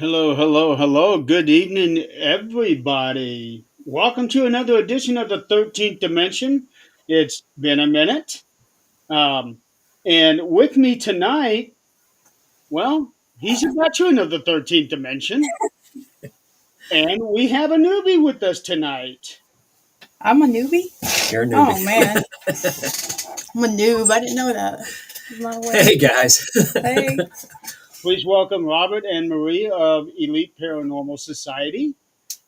Hello, hello, hello. Good evening, everybody. Welcome to another edition of the 13th Dimension. It's been a minute. Um, and with me tonight, well, he's a veteran of the 13th Dimension. And we have a newbie with us tonight. I'm a newbie? You're a Oh newbie. man, I'm a noob. I didn't know that. My way. Hey guys. Hey. Please welcome Robert and Marie of Elite Paranormal Society.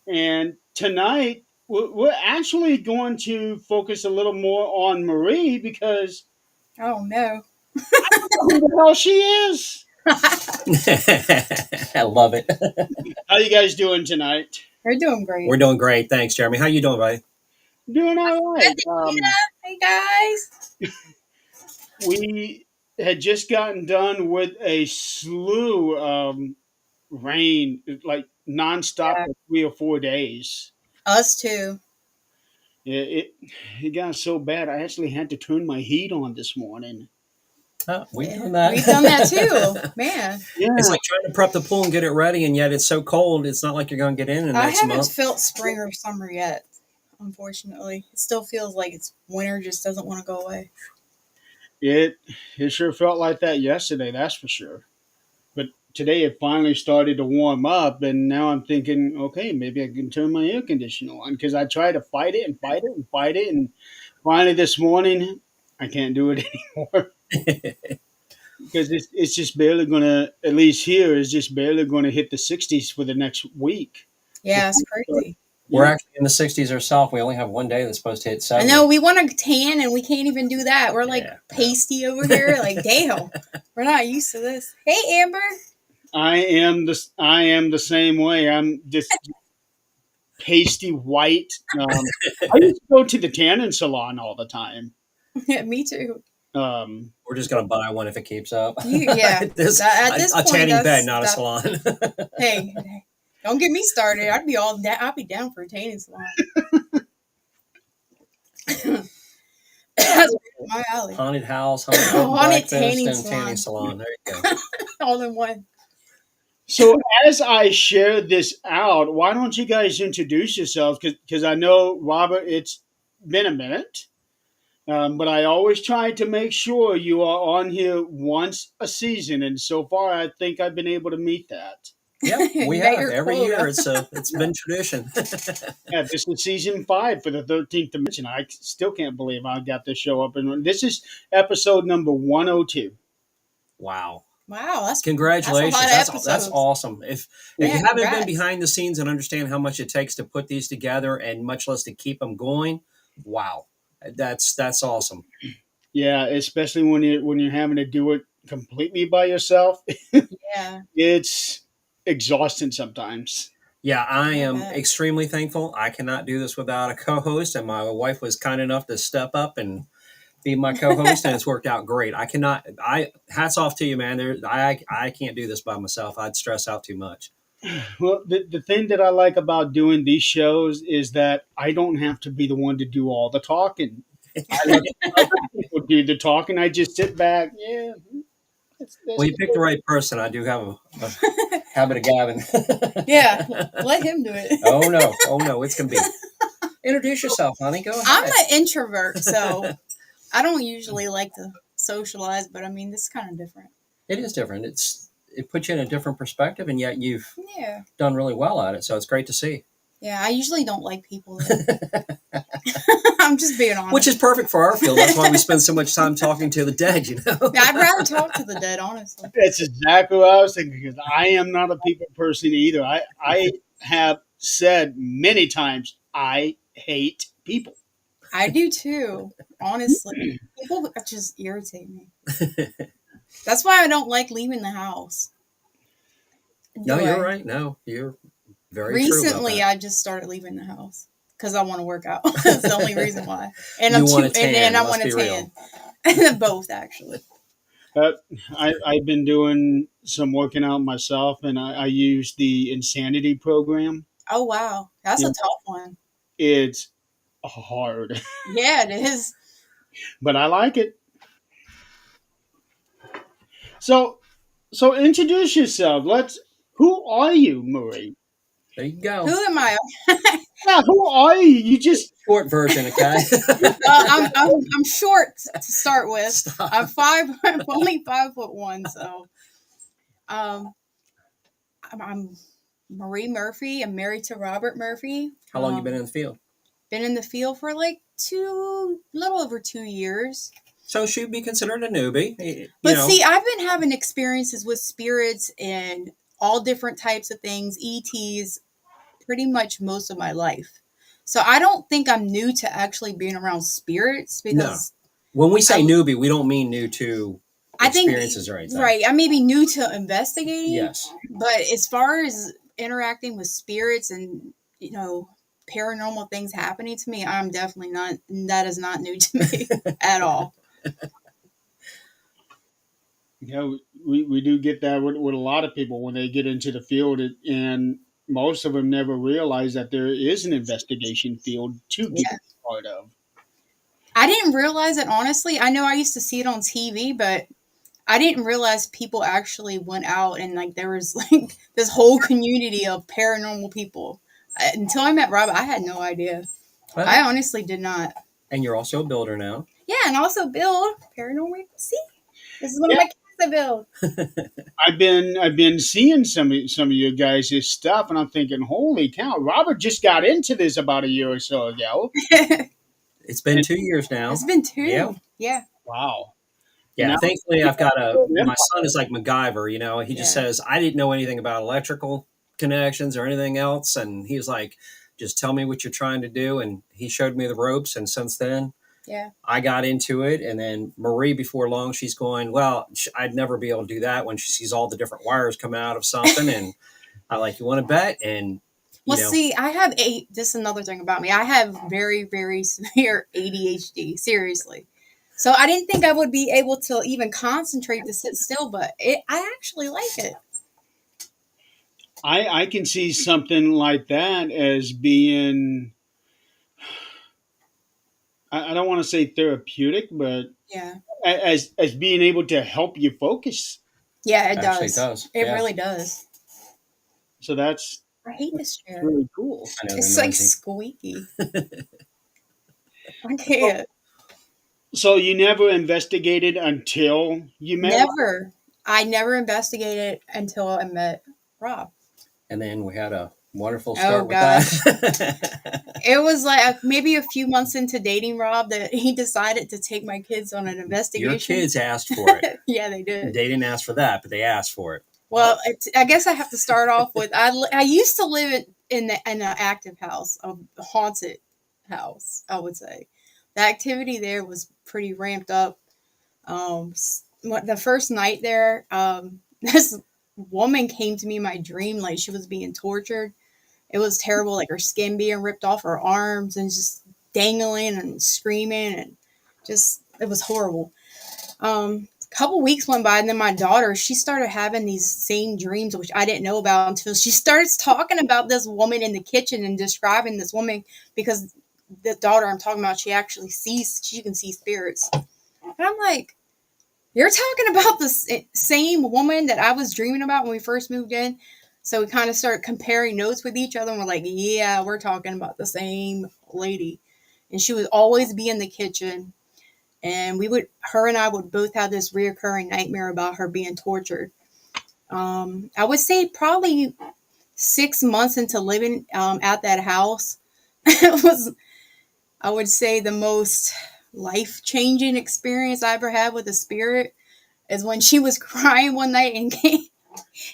And tonight, we're actually going to focus a little more on Marie because Oh no. who the hell she is. I love it. How you guys doing tonight? We're doing great. We're doing great. Thanks, Jeremy. How you doing, buddy? Doing all right. Hey guys. We had just gotten done with a slew of rain, like nonstop Yeah. for 3 or 4 days. Us too. It got so bad I actually had to turn my heat on this morning. Oh, we've Yeah. done that. We've done that too. Man. Yeah, It's like trying to prep the pool and get it ready, and yet it's so cold. It's not like you're going to get in the I next haven't month. felt spring or summer yet, unfortunately. It still feels like it's winter just doesn't want to go away. it it sure felt like that yesterday. That's for sure. But today it finally started to warm up, and now I'm thinking, okay, maybe I can turn my air conditioner on because I tried to fight it and fight it and fight it, and finally this morning I can't do it anymore because it's just barely gonna, at least here, is just barely gonna hit the 60s for the next week. Yeah, it's crazy. We're Yeah, actually in the 60s ourselves. We only have one day that's supposed to hit I 70. know we want to tan and we can't even do that. We're like Yeah. pasty over here. Like, damn, we're not used to this. Hey, Amber. I am the same way. I'm just pasty white. I used to go to the tanning salon all the time. Yeah, me too. Um, We're just going to buy one if it keeps up. Yeah. This, At this a point, tanning bed, not a that- salon. Hey, don't get me started. I'd be all down. I'd be down for a tanning salon. That's my alley. Haunted house, haunted bed and Haunted breakfast, tanning and salon. tanning salon. There you go. All in one. So as I share this out, why don't you guys introduce yourselves? Because I know Robert, it's been a minute, but I always try to make sure you are on here once a season, and so far I think I've been able to meet that. Yeah, we Met have your every quota. year. It's been tradition. Yeah, this is season 5 for the 13th Dimension. I still can't believe I got this show up and running. This is episode number 102. Wow. Wow, that's Congratulations. That's a lot of That's episodes. awesome. If Yeah, you haven't been congrats. behind the scenes and understand how much it takes to put these together and much less to keep them going, wow. That's awesome. Yeah, especially when you're having to do it completely by yourself. Yeah. It's exhausting sometimes. Yeah, I am bet. extremely thankful. I cannot do this without a co-host, and my wife was kind enough to step up and be my co-host, and it's worked out great. I cannot. I hats off to you, man. I can't do this by myself. I'd stress out too much. Well, the thing that I like about doing these shows is that I don't have to be the one to do all the talking. I let other people do the talking. I just sit back. Yeah, Well, you picked the right person. I do have a habit of gabbing. Yeah. Let him do it. Oh no! Oh no! It's gonna be. Introduce yourself, honey. Go ahead. I'm an introvert, so I don't usually like to socialize, but I mean, this is kind of different. It is different. It puts you in a different perspective, and yet you've Yeah. done really well at it. So it's great to see. Yeah, I usually don't like people. I'm just being honest. Which is perfect for our field. That's why we spend so much time talking to the dead. You know. Yeah, I'd rather talk to the dead, honestly. That's exactly what I was thinking because I am not a people person either. I have said many times I hate people. I do too, honestly. People just irritate me. That's why I don't like leaving the house. No, Do I? you're right. No, you're very true about Recently, that. I just started leaving the house because I want to work out. That's the only reason why. And You want a tan, and I let's want to be real. tan. Both, actually. Uh, I've been doing some working out myself, and I use the Insanity program. Oh wow, that's Yeah. a tough one. It's hard, Yeah, it is. but I like it. So, so introduce yourself. Who are you, Marie? There you Who go. am I? Yeah, who are you? You just Short version, okay? I'm short to start with. I'm Stop. five. I'm only 5'1", so um, I'm Marie Murphy. I'm married to Robert Murphy. How long you been in the field? Been in the field for like little over 2 years. So she'd be considered a newbie. You But know, see, I've been having experiences with spirits and all different types of things, ETs, pretty much most of my life. So I don't think I'm new to actually being around spirits no. because When we say I, newbie, we don't mean new to I think, experiences or anything. right, I may be new to investigating, Yes. but as far as interacting with spirits and, paranormal things happening to me, I'm definitely not, that is not new to me at all. we do get that with a lot of people when they get into the field, and most of them never realize that there is an investigation field to get Yeah. part of. I didn't realize it, honestly. I know I used to see it on TV, but I didn't realize people actually went out and like there was like this whole community of paranormal people. Until I met Rob, I had no idea. I Well, honestly did not. and you're also a builder now. Yeah, and also build paranormal. See, this is one of Yeah, my kids I build. I've been seeing some of you guys' stuff, and I'm thinking, holy cow! Robert just got into this about a year or so ago. It's been 2 years now. It's been Yeah. two. Yeah, Wow! And Yeah. now, Thankfully, I've got my Empire. son is like MacGyver, you know, he just yeah, says, I didn't know anything about electrical connections or anything else. And he was like, just tell me what you're trying to do. And he showed me the ropes. And since then, yeah. I got into it. And then Marie, before long, she's going, well, I'd never be able to do that when she sees all the different wires come out of something. And I like, you want to bet? And, Well, you know, see, I have this is another thing about me. I have very, very severe ADHD. Seriously. So I didn't think I would be able to even concentrate to sit still, but I actually like it. I can see something like that as being, I don't want to say therapeutic, but Yeah. as being able to help you focus. Yeah, it actually it does. does. It Yeah. really does. So that's I hate this chair. really cool. I know It's they're like noisy. squeaky. I can't. So you never investigated until you met Rob? Never. I never investigated until I met Rob. And then we had a wonderful Oh start with gosh. that. It was like maybe a few months into dating Rob that he decided to take my kids on an Your investigation. kids asked for it. Yeah, they did. They didn't ask for that, but they asked for it. Well, I guess I have to start off with I used to live in an active house, a haunted house. I would say the activity there was pretty ramped up. The first night there, this woman came to me in my dream like she was being tortured. It was terrible, like her skin being ripped off her arms and just dangling and screaming and just it was horrible. A couple weeks went by, and then my daughter, she started having these same dreams, which I didn't know about until she starts talking about this woman in the kitchen and describing this woman because the daughter I'm talking about, she can see spirits. And I'm like, you're talking about the same woman that I was dreaming about when we first moved in. So we kind of started comparing notes with each other, and we're like, yeah, we're talking about the same lady. And she would always be in the kitchen, and her and I would both have this reoccurring nightmare about her being tortured. I would say probably 6 months into living at that house, it was, I would say, the most life changing experience I ever had with a spirit is when she was crying one night and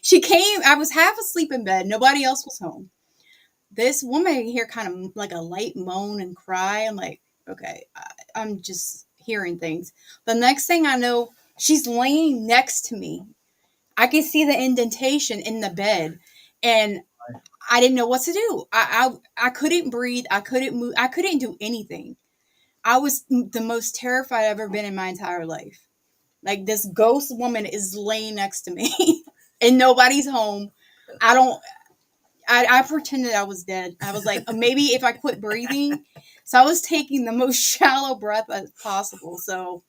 she came. I was half asleep in bed. Nobody else was home. This woman here kind of like a light moan and cry. I'm like, okay, I'm just hearing things. The next thing I know, she's laying next to me. I can see the indentation in the bed, and I didn't know what to do. I couldn't breathe. I couldn't move. I couldn't do anything. I was the most terrified I've ever been in my entire life. Like this ghost woman is laying next to me, and nobody's home. I don't. I pretended I was dead. I was like, maybe if I quit breathing. So I was taking the most shallow breath as possible. So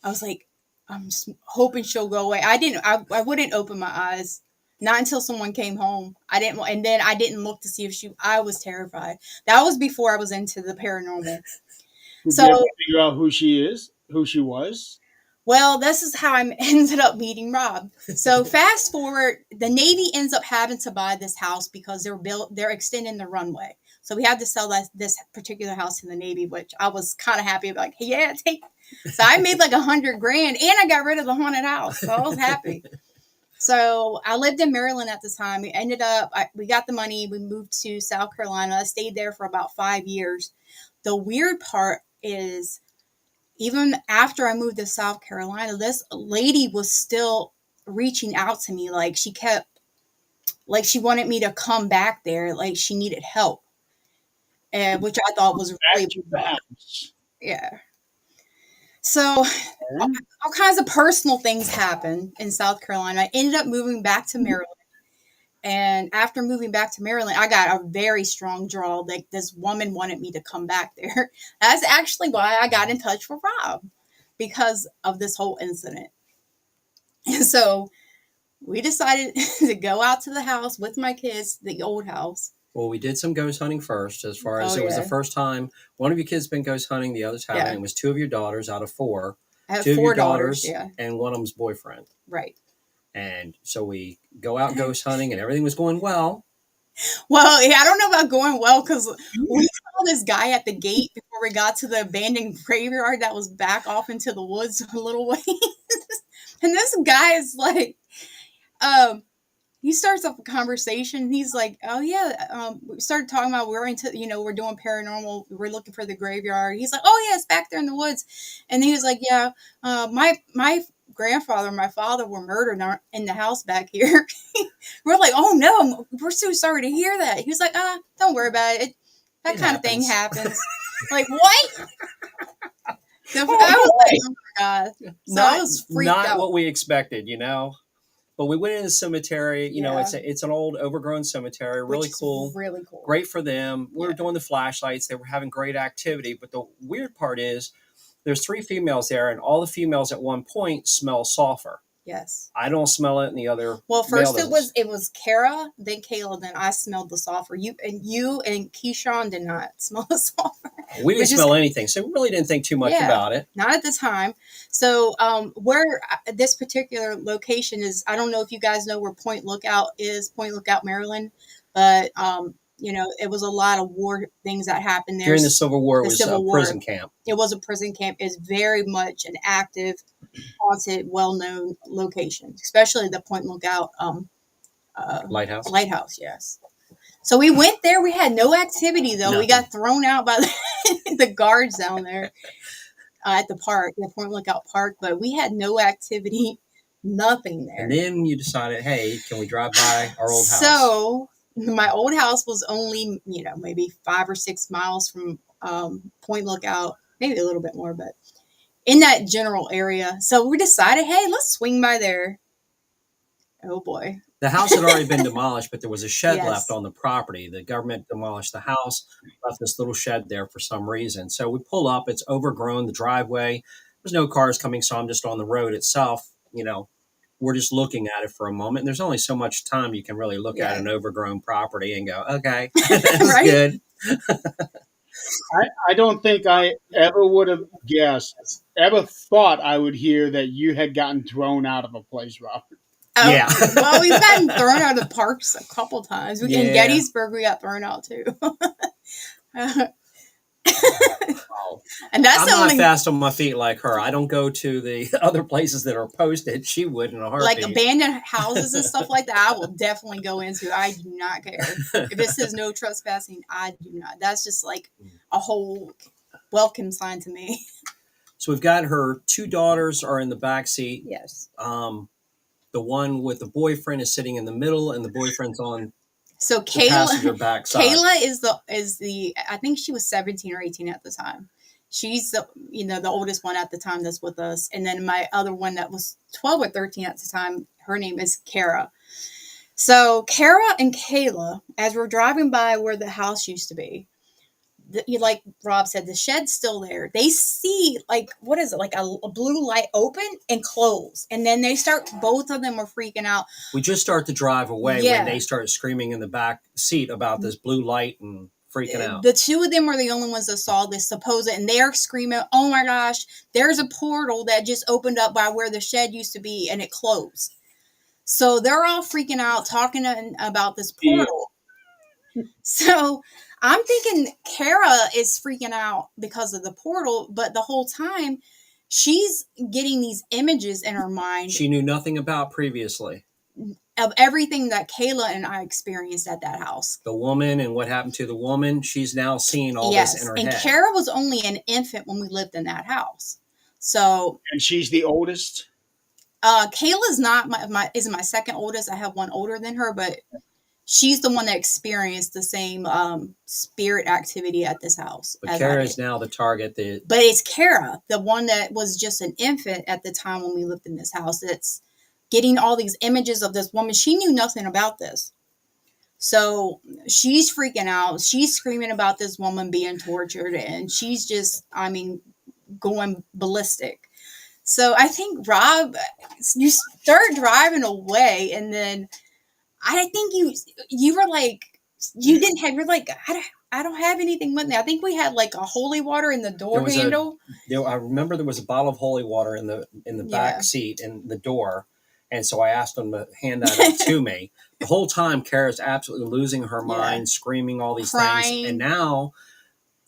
I was like, I'm just hoping she'll go away. I didn't. I wouldn't open my eyes. Not until someone came home. And then I didn't look to see if I was terrified. That was before I was into the paranormal. Did you ever So, figure out who she was? well, this is how I ended up meeting Rob. So fast forward, the Navy ends up having to buy this house because they're extending the runway. So we had to sell this particular house to the Navy, which I was kind of happy about. Like, hey, yeah, take. So I made like $100,000, and I got rid of the haunted house. So I was happy. So I lived in Maryland at the time. We got the money. We moved to South Carolina. I stayed there for about 5 years. The weird part is, even after I moved to South Carolina, this lady was still reaching out to me. Like, she wanted me to come back there. Like, she needed help, and which I thought was Back really to the bizarre. house. Yeah. So Okay. all kinds of personal things happened in South Carolina. I ended up moving back to Maryland. And after moving back to Maryland, I got a very strong draw. Like, this woman wanted me to come back there. That's actually why I got in touch with Rob, because of this whole incident. And so we decided to go out to the house with my kids, the old house. Well, we did some ghost hunting first, as far as Oh, it was the yeah. first time one of your kids been ghost hunting, the others haven't. Yeah. It was two of your daughters out of four. I have Two of your 4 daughters. daughters, Yeah. and one of them's boyfriend. Right. And so we go out ghost hunting, and everything was going well. Well, yeah, I don't know about going well, because we saw this guy at the gate before we got to the abandoned graveyard that was back off into the woods a little way. And this guy is like, he starts up a conversation. He's like, "Oh yeah," we started talking about we're doing paranormal. We're looking for the graveyard. He's like, "Oh yeah, it's back there in the woods." And he was like, "Yeah, my grandfather and my father were murdered in the house back here." We're like, "Oh no, we're so sorry to hear that." He was like, don't worry about it. That It kind of thing happens. happens." Like, what? I was like, "Oh my god!" So I was freaked Not out. what we expected, But we went in the cemetery. Yeah. It's an old overgrown cemetery, really Which is cool. really cool. Great for them. We were Yeah. doing the flashlights. They were having great activity. But the weird part is there's 3 females there, and all the females at one point smell sulfur. Yes. I don't smell it, and the other Well, male first doesn't. it was Kara, then Kayla, then I smelled the sulfur. You and Keyshawn did not smell the sulfur. We didn't which is- smell anything, so we really didn't think too much Yeah. about it. Not at the time. So where this particular location is, I don't know if you guys know where Point Lookout is, Point Lookout, Maryland, but it was a lot of war things that happened there. During the Civil War, it The was Civil a War. prison camp. It was a prison camp. It's very much an active, haunted, well-known location, especially the Point Lookout Lighthouse. lighthouse. Yes. So we went there. We had no activity though. Nothing. We got thrown out by the guards down there at the park, the Point Lookout Park, but we had no activity, nothing there. And then you decided, hey, can we drive by our old house? So my old house was only, maybe 5 or 6 miles from Point Lookout, maybe a little bit more, but in that general area. So we decided, hey, let's swing by there. Oh boy. The house had already been demolished, but there was a shed Yes. left on the property. The government demolished the house, left this little shed there for some reason. So we pull up. It's overgrown, the driveway. There's no cars coming, so I'm just on the road itself. We're just looking at it for a moment. And there's only so much time you can really look at an overgrown property and go, okay, that's Right? good. I don't think I ever would have ever thought I would hear that you had gotten thrown out of a place, Robert. Oh, Yeah. Well, we've gotten thrown out of parks a couple times. In Yeah. Gettysburg, we got thrown out too. Wow. And that's I'm the not only fast on my feet like her. I don't go to the other places that are posted. She would in a heartbeat. like abandoned houses and stuff like that. I will definitely go into. I do not care if it says no trespassing. I do not. That's just like a whole welcome sign to me. So we've got her 2 daughters are in the back seat. Yes. The one with the boyfriend is sitting in the middle, and the boyfriend's on So the passenger back side. Kayla is the I think she was 17 or 18 at the time. She's the oldest one at the time that's with us, and then my other one that was 12 or 13 at the time. Her name is Kara. So Kara and Kayla, as we're driving by where the house used to be, like Rob said, the shed's still there. They see like what is it, like a blue light open and close, and then they start. Both of them are freaking out. We just start to drive away when Yeah. they start screaming in the back seat about this blue light and freaking out. The two of them were the only ones that saw this supposed, and they're screaming, "Oh my gosh! There's a portal that just opened up by where the shed used to be, and it closed." So they're all freaking out, talking about this portal. So I'm thinking Kara is freaking out because of the portal, but the whole time she's getting these images in her mind She knew nothing about previously. of everything that Kayla and I experienced at that house. The woman and what happened to the woman, she's now seeing all Yes, this in her and head. Kara was only an infant when we lived in that house. So And she's the oldest? Kayla's not is my second oldest. I have one older than her, but she's the one that experienced the same spirit activity at this house. But Kara is now the target. But it's Kara, the one that was just an infant at the time when we lived in this house, that's getting all these images of this woman. She knew nothing about this. So she's freaking out. She's screaming about this woman being tortured, and she's just, I mean, going ballistic. So I think, Rob, you start driving away, and then I think you were like, you didn't have, you're like, I don't have anything with me. I think we had like a holy water in the door handle. I remember there was a bottle of holy water in the back seat in the door. And so I asked them to hand that out to me. The whole time, Kara's absolutely losing her mind, screaming all these things. And now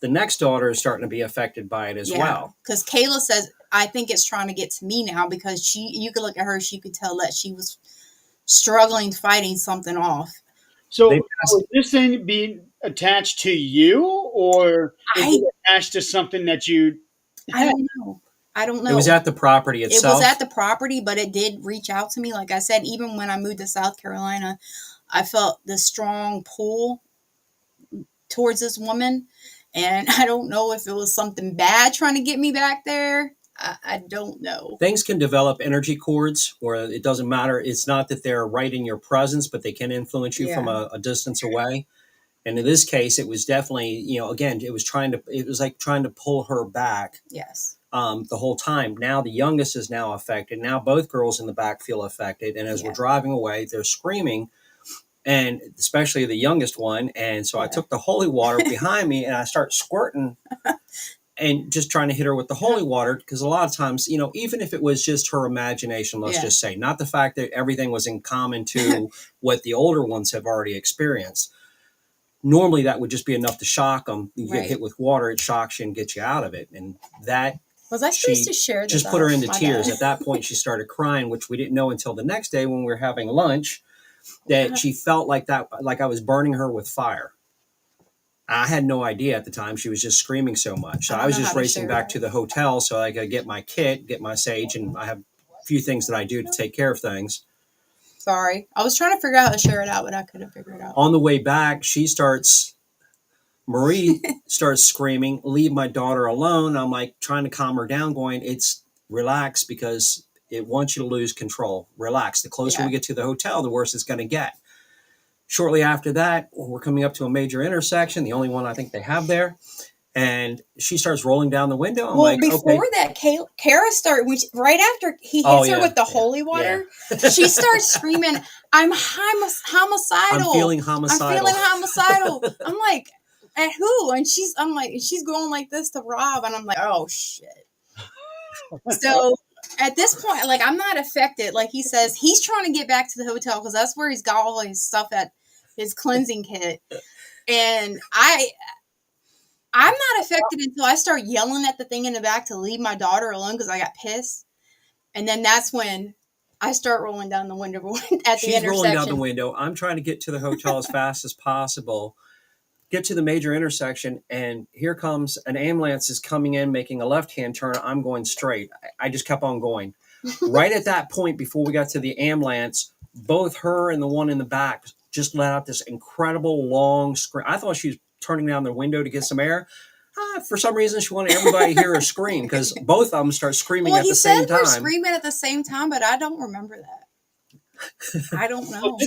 the next daughter is starting to be affected by it as well. Because Kayla says, I think it's trying to get to me now, because you could look at her, she could tell that she was struggling, fighting something off. So is this thing being attached to you, or is it attached to something that you... I don't know. It was at the property itself. It was at the property, but it did reach out to me. Like I said, even when I moved to South Carolina, I felt the strong pull towards this woman. And I don't know if it was something bad trying to get me back there. I don't know. Things can develop energy cords where it doesn't matter. It's not that they're right in your presence, but they can influence you from a distance away. And in this case, it was definitely, again, it was like trying to pull her back. Yes. The whole time. Now the youngest is now affected. Now both girls in the back feel affected. And as we're driving away, they're screaming, and especially the youngest one. And so I took the holy water behind me and I start squirting and just trying to hit her with the holy water. Because a lot of times, even if it was just her imagination, let's just say, not the fact that everything was in common to what the older ones have already experienced. Normally that would just be enough to shock them. You get hit with water, it shocks you and gets you out of it. And that... Was I supposed to share this? Just put her into tears. At that point, she started crying, which we didn't know until the next day when we were having lunch, that she felt like I was burning her with fire. I had no idea at the time. She was just screaming so much. So I was just racing back to the hotel so I could get my kit, get my sage, and I have a few things that I do to take care of things. Sorry. I was trying to figure out how to share it out, but I couldn't figure it out. On the way back, Marie starts screaming, "Leave my daughter alone." I'm like trying to calm her down, going, "It's relax, because it wants you to lose control. Relax. The closer we get to the hotel, the worse it's going to get." Shortly after that, we're coming up to a major intersection, the only one I think they have there. And she starts rolling down the window. I'm before that, Kara started, right after he hits her with the holy water, she starts screaming, "I'm homicidal. I'm feeling homicidal. I'm like, at who? And she's going like this to Rob, and I'm like, oh shit. So at this point, like, I'm not affected. Like he says, he's trying to get back to the hotel because that's where he's got all his stuff at, his cleansing kit. And I'm not affected until I start yelling at the thing in the back to leave my daughter alone because I got pissed. And then that's when I start rolling down the window at the intersection. She's rolling down the window. I'm trying to get to the hotel as fast as possible. Get to the major intersection, and here comes an ambulance is coming in, making a left-hand turn. I'm going straight. I just kept on going. Right at that point, before we got to the ambulance, both her and the one in the back just let out this incredible long scream. I thought she was turning down the window to get some air. For some reason, she wanted everybody to hear her scream, because both of them start screaming at the same time. Well, he said we're screaming at the same time, but I don't remember that. I don't know.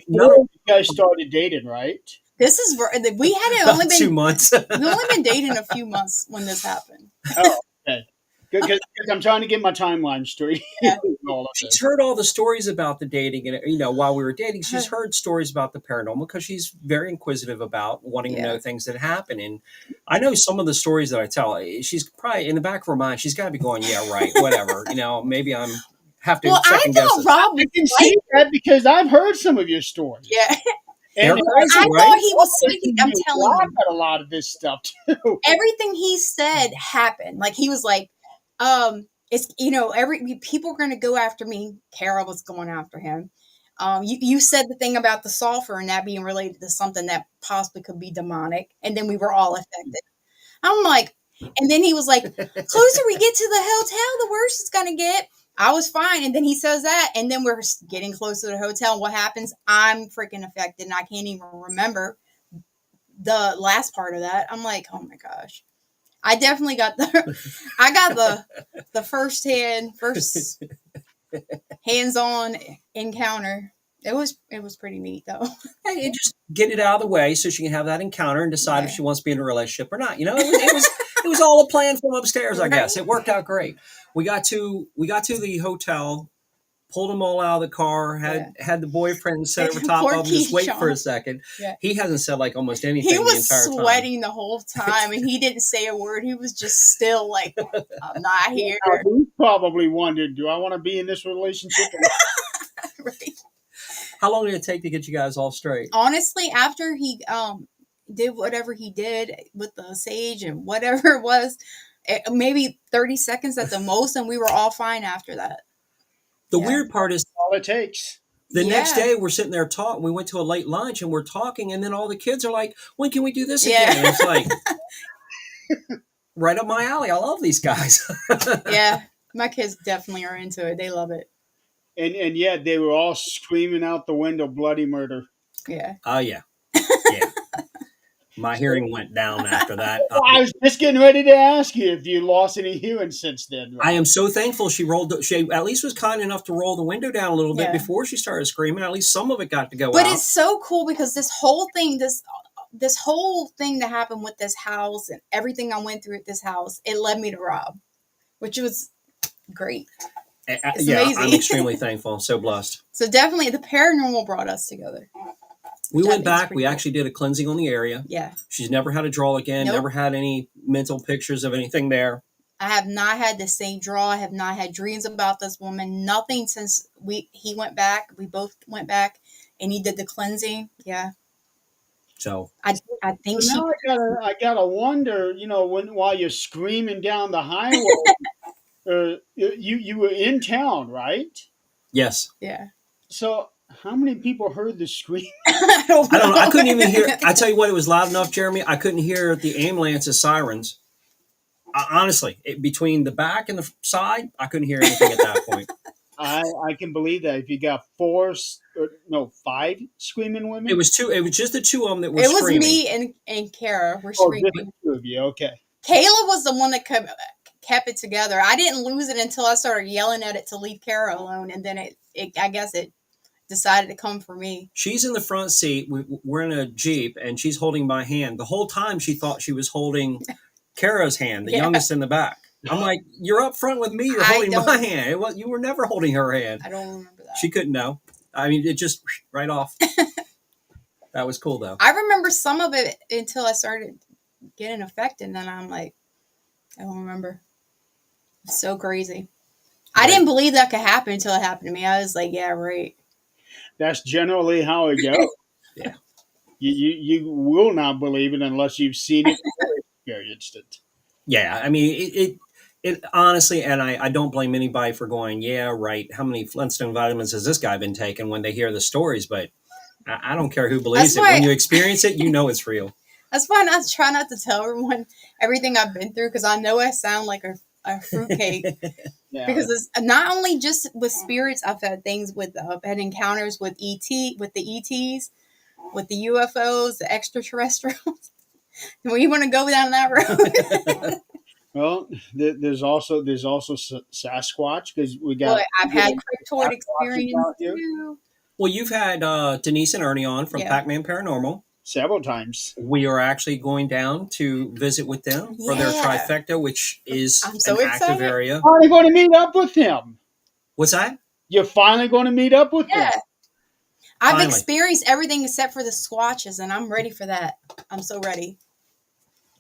Before you guys started dating, right? This is we had only About 2 been months. we only been dating a few months when this happened. Oh, okay. Because I'm trying to get my timeline straight. Yeah. All of She's this. heard all the stories about the dating, and while we were dating, she's heard stories about the paranormal because she's very inquisitive about wanting to Yeah. know things that happen. And I know some of the stories that I tell. She's probably in the back of her mind. She's got to be going, "Yeah, right, whatever." Maybe I'm have to Well, I second guess thought this. Rob I was can psychic. see that because I've heard some of your stories. Yeah. They're And crazy, I right? thought he was psychic. I'm telling laugh you. at a lot of this stuff too. Everything he said happened. Like he was like, it's every people are gonna go after me. Kara was going after him. You said the thing about the sulfur and that being related to something that possibly could be demonic, and then we were all affected. I'm like, and then he was like, closer we get to the hotel, the worse it's gonna get. I was fine, and then he says that, and then we're getting closer to the hotel. What happens? I'm freaking affected, and I can't even remember the last part of that. I'm like, oh my gosh. I definitely got the first hands-on encounter. It was pretty neat though. Hey, and just get it out of the way so she can have that encounter and decide if Yeah. she wants to be in a relationship or not. It was all a plan from upstairs, I guess. Right? It worked out great. We got to the hotel, pulled them all out of the car, had the boyfriend sit over top Poor of them, just wait for a Keyshawn. second. Yeah. He hasn't said like almost anything He the was entire time. sweating the whole time and he didn't say a word. He was just still like, I'm not here. He probably wondered, do I want to be in this relationship? Right. How long did it take to get you guys all straight? Honestly, after he did whatever he did with the sage and whatever it was, maybe 30 seconds at the most, and we were all fine after that. The Yeah. weird part is All it takes. the next Yeah. day we're sitting there talking. We went to a late lunch and we're talking, and then all the kids are like, "When can we do this Yeah. again?" And it's like right up my alley. I love these guys. Yeah, my kids definitely are into it. They love it. And yet they were all screaming out the window, bloody murder. Yeah. Oh yeah, yeah. My hearing went down after that. Well, I was just getting ready to ask you if you lost any hearing since then. I am so thankful she at least was kind enough to roll the window down a little bit Yeah. before she started screaming. At least some of it got to go But out. it's so cool because this whole thing that happened with this house and everything I went through at this house, it led me to Rob, which was great. It's Yeah, amazing. I'm extremely thankful. I'm so blessed. So definitely the paranormal brought us together. We I went think it's back. pretty We cool. actually did a cleansing on the area. Yeah. She's never had a draw again. Nope. Never had any mental pictures of anything there. I have not had the same draw. I have not had dreams about this woman. Nothing since he went back. We both went back and he did the cleansing. Yeah. So I think So she now I gotta wonder, while you're screaming down the highway, you were in town, right? yes, yeah. So how many people heard the scream? I don't know. I don't know. I couldn't even hear. I tell you what, it was loud enough, Jeremy. I couldn't hear the ambulance's sirens. Honestly, between the back and the side, I couldn't hear anything at that point. I can believe that if you got five screaming women. It was two. It was just the two of them that were It was screaming. me and Kara were Oh, screaming. just the two of you. Okay. Kayla was the one that kept it together. I didn't lose it until I started yelling at it to leave Kara alone, and then I guess it decided to come for me. She's in the front seat. We're in a Jeep, and she's holding my hand. The whole time she thought she was holding Kara's hand, the Yeah. youngest in the back. I'm like, you're up front with me. You're holding my hand. You were never holding her hand. I don't remember that. She couldn't know. I mean, it just right off. That was cool, though. I remember some of it until I started getting affected, and then I'm like, I don't remember. It's so crazy. Right. I didn't believe that could happen until it happened to me. I was like, yeah, right. That's generally how it goes. Yeah. You will not believe it unless you've seen it or experienced it. Yeah, I mean, it honestly, and I don't blame anybody for going, yeah, right. How many Flintstone vitamins has this guy been taking when they hear the stories? But I don't care who believes That's it. why- When you experience it, you know it's real. That's why I try not to tell everyone everything I've been through because I know I sound like a fruitcake. Yeah. Because it's not only just with spirits, I've had things with I've had encounters with with the ETs, with the UFOs, the extraterrestrials. We want to go down that road. Well, there's also Sasquatch because we got. Well, I've had Sasquatch cryptoid experience out here. too. Well, you've had Denise and Ernie on from Yeah. Pac-Man Paranormal. several times. We are actually going down to visit with them for their Yeah. trifecta, which is I'm so an active excited. area. Finally going to meet up with him. What's that? You're finally going to meet up with them. Yeah. I've Finally. experienced everything except for the squatches, and I'm ready for that. I'm so ready.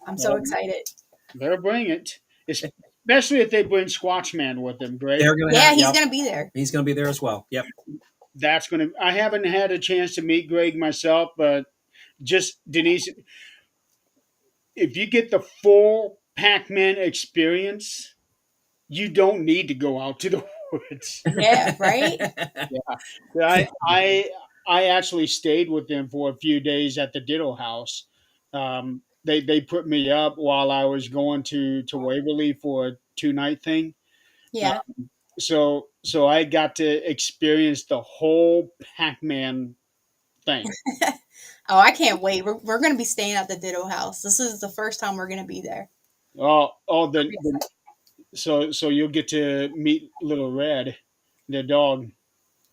I'm so Well, excited. better bring it, especially if they bring Squatchman with them. Greg, They're going to Yeah, have. he's Yep, gonna be there. he's going to be there as well. Yep. that's going to. I haven't had a chance to meet Greg myself, but just Denise, if you get the full Pac-Man experience, you don't need to go out to the woods. Yeah, right. I actually stayed with them for a few days at the Ditto House. They put me up while I was going to Waverly for a 2 night thing. Uh, Yeah. so I got to experience the whole Pac-Man thing. Oh, I can't wait. We're gonna be staying at the Ditto House. This is the first time we're gonna be there. So you'll get to meet Little Red, the dog,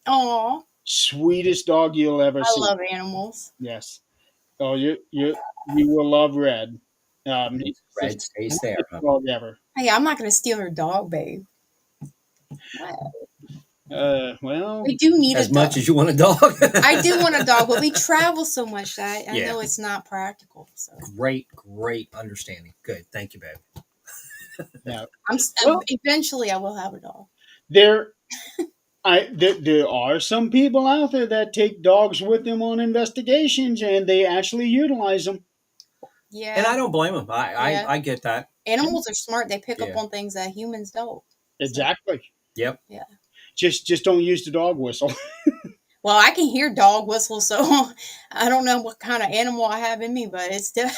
Oh, sweetest dog you'll ever I see. love animals. Yes. Oh, you will love Red. He's the Red stays there. sweetest Huh? dog ever. Hey, I'm not gonna steal her dog, babe. What? Well, We do need As a much dog. as you want a dog. I do want a dog, but we travel so much that I Yeah. know it's not practical. So Great understanding. Good. Thank you, babe. yeah. I'm Well, eventually I will have a dog. there, there are some people out there that take dogs with them on investigations, and they actually utilize them. And I Yeah, don't blame them. yeah. I get that. Animals are smart. They pick up Yeah. on things that humans don't. So, Exactly. Yep. yeah. Just don't use the dog whistle. Well, I can hear dog whistles, so I don't know what kind of animal I have in me, but it's still.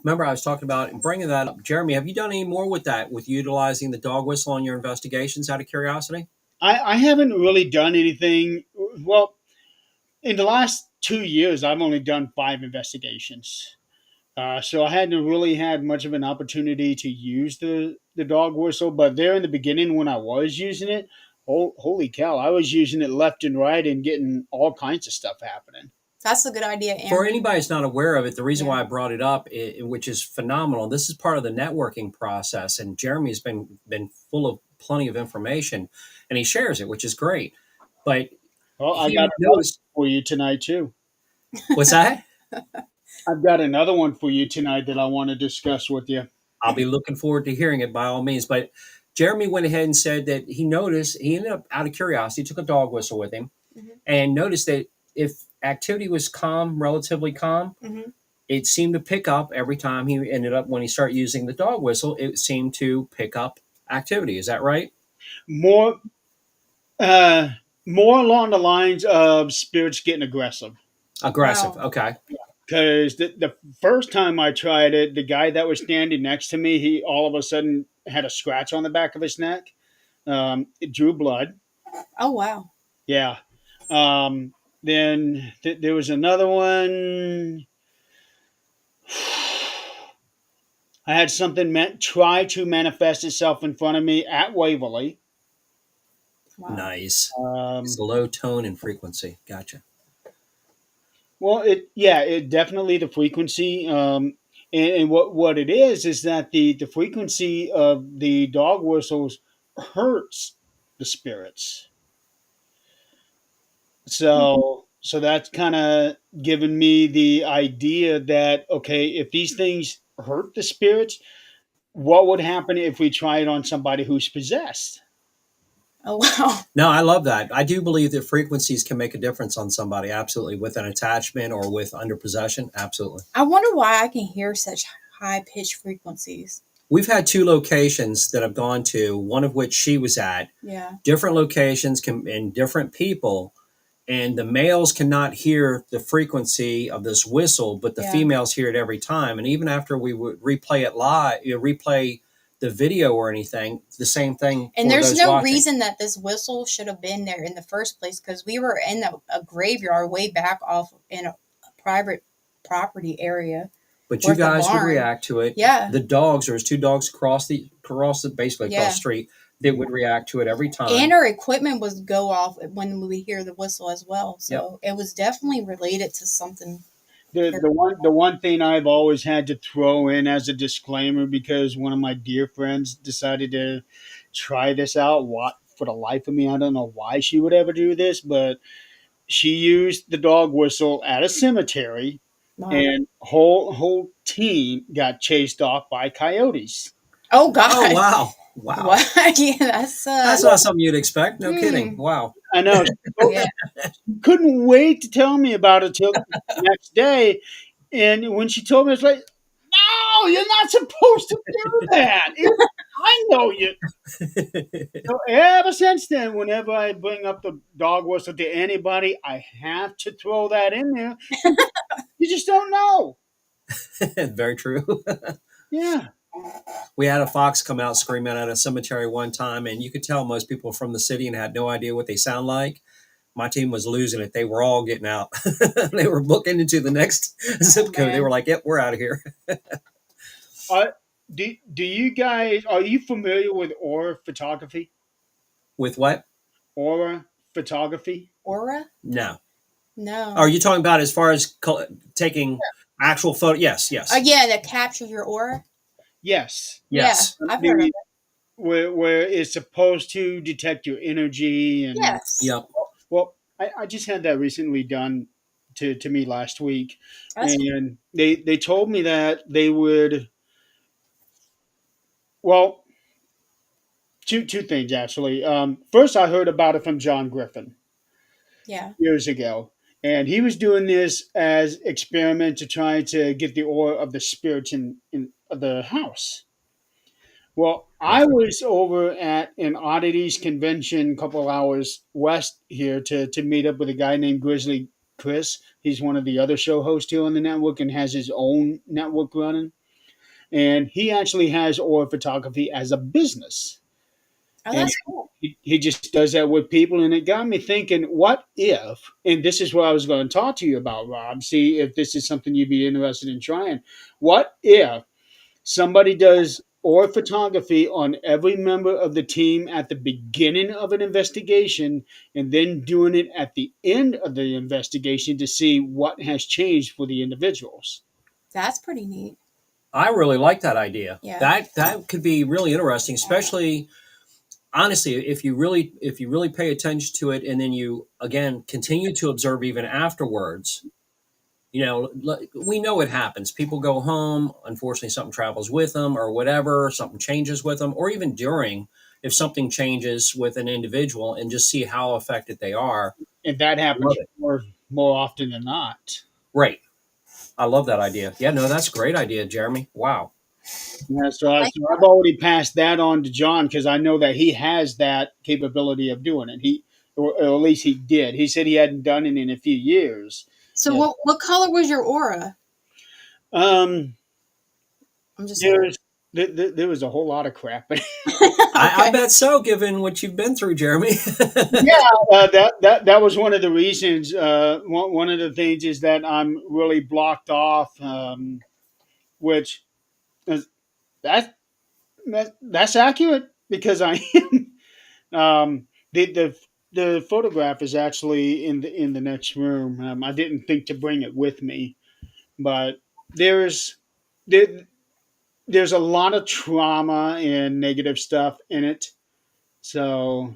Remember, I was talking about bringing that up. Jeremy, have you done any more with that, with utilizing the dog whistle on your investigations out of curiosity? I haven't really done anything. Well, in the last 2 years, I've only done 5 investigations. So I hadn't really had much of an opportunity to use the dog whistle. But there in the beginning, when I was using it, holy cow, I was using it left and right and getting all kinds of stuff happening. That's a good idea, For Aaron. anybody that's not aware of it, the reason Yeah. why I brought it up, which is phenomenal, this is part of the networking process, and Jeremy's been full of plenty of information, and he shares it, which is great. But Well, I he got another knows one for you tonight too. what's that? I've got another one for you tonight that I want to discuss with you. I'll be looking forward to hearing it by all means. But Jeremy went ahead and said that he ended up out of curiosity, took a dog whistle with him, Mhm. and noticed that if activity was calm, relatively calm, Mm-hmm. it seemed to pick up every time he ended up, when he started using the dog whistle, it seemed to pick up activity. Is that right? More, uh, more along the lines of spirits getting aggressive. Aggressive. Wow. Okay. Because the first time I tried it, the guy that was standing next to me, he all of a sudden had a scratch on the back of his neck. It drew blood. Oh wow. Yeah. Then there was another one. I had something try to manifest itself in front of me at Waverly. Wow. Nice. It's Um, a low tone and frequency. Gotcha. well, it definitely the frequency. And what it is that the frequency of the dog whistles hurts the spirits. So that's kind of given me the idea that okay, if these things hurt the spirits, what would happen if we try it on somebody who's possessed? Oh wow. No, I love that. I do believe that frequencies can make a difference on somebody. Absolutely. With an attachment or with under possession. Absolutely. I wonder why I can hear such high pitched frequencies. We've had 2 locations that I've gone to, one of which she was at, Yeah. different locations and different people. And the males cannot hear the frequency of this whistle, but the Yeah. females hear it every time. And even after we would replay it live, replay the video or anything, the same thing. And for there's those no watching. reason that this whistle should have been there in the first place because we were in a graveyard way back off in a private property area. But you Worth a guys would barn. react to it. Yeah. The dogs, there's 2 dogs basically Yeah. across the street that would react to it every time. And our equipment would go off when we hear the whistle as well. So it was definitely related to something. The one thing I've always had to throw in as a disclaimer, because one of my dear friends decided to try this out. What for the life of me, I don't know why she would ever do this, but she used the dog whistle at a cemetery, Wow. and whole team got chased off by coyotes. Oh Oh God. wow, wow. Wow. Yeah, that's That's not something you'd expect. No kidding. hmm. Wow. I know. Yeah. Couldn't wait to tell me about it till the next day. And when she told me, it's like, no, you're not supposed to do that. I know you. So ever since then, whenever I bring up the dog whistle to anybody, I have to throw that in there. You just don't know. Very true. Yeah. We had a fox come out screaming at a cemetery one time, and you could tell most people were from the city and had no idea what they sound like. My team was losing it. They were all getting out. They were booking into the next Oh zip code. They man. were like, "Yep, we're out of here." Uh, do you guys, are you familiar with aura photography? With what? Aura photography? Aura? No. Are No. you talking about as far as taking actual photo? Yes, yes, Yeah, to capture your aura. Yes. Yeah, yes. I've heard of The, it. where it's supposed to detect your energy and Yes. Yep. well, I just had that recently done to me last week, That's and they told me that they would. Well, two things actually. First, I heard about it from John Griffin yeah. years ago, and he was doing this as experiment to try to get the aura of the spirits in the house. Well, I Interesting. was over at an oddities convention a couple hours west here to meet up with a guy named Grizzly Chris. He's one of the other show hosts here on the network and has his own network running. And he actually has aura photography as a business. Oh, And that's cool. he just does that with people. And it got me thinking, what if, and this is what I was going to talk to you about, Rob, see if this is something you'd be interested in trying. What if somebody does or photography on every member of the team at the beginning of an investigation and then doing it at the end of the investigation to see what has changed for the individuals. That's pretty neat. I really like that idea. Yeah. That could be really interesting, especially honestly if you really pay attention to it, and then you again continue to observe even afterwards. We know it happens. People go home, unfortunately something travels with them or whatever, something changes with them, or even during, if something changes with an individual, and just see how affected they are. And that I love happens it. more often than not. Great. I love that idea. Yeah, no, that's a great idea, Jeremy. Wow. Yeah, I like so I've already passed that on to John because I know that he has that capability of doing it. Or at least he did. He said he hadn't done it in a few years. So Yeah. what color was your aura? Um, I'm just there's there was a whole lot of crap. I okay. bet so, given what you've been through, Jeremy. Yeah, that was one of the reasons. One of the things is that I'm really blocked off, which is, that, that's accurate because I am. The photograph is actually in the next room. I didn't think to bring it with me, but there's there, there's a lot of trauma and negative stuff in it. So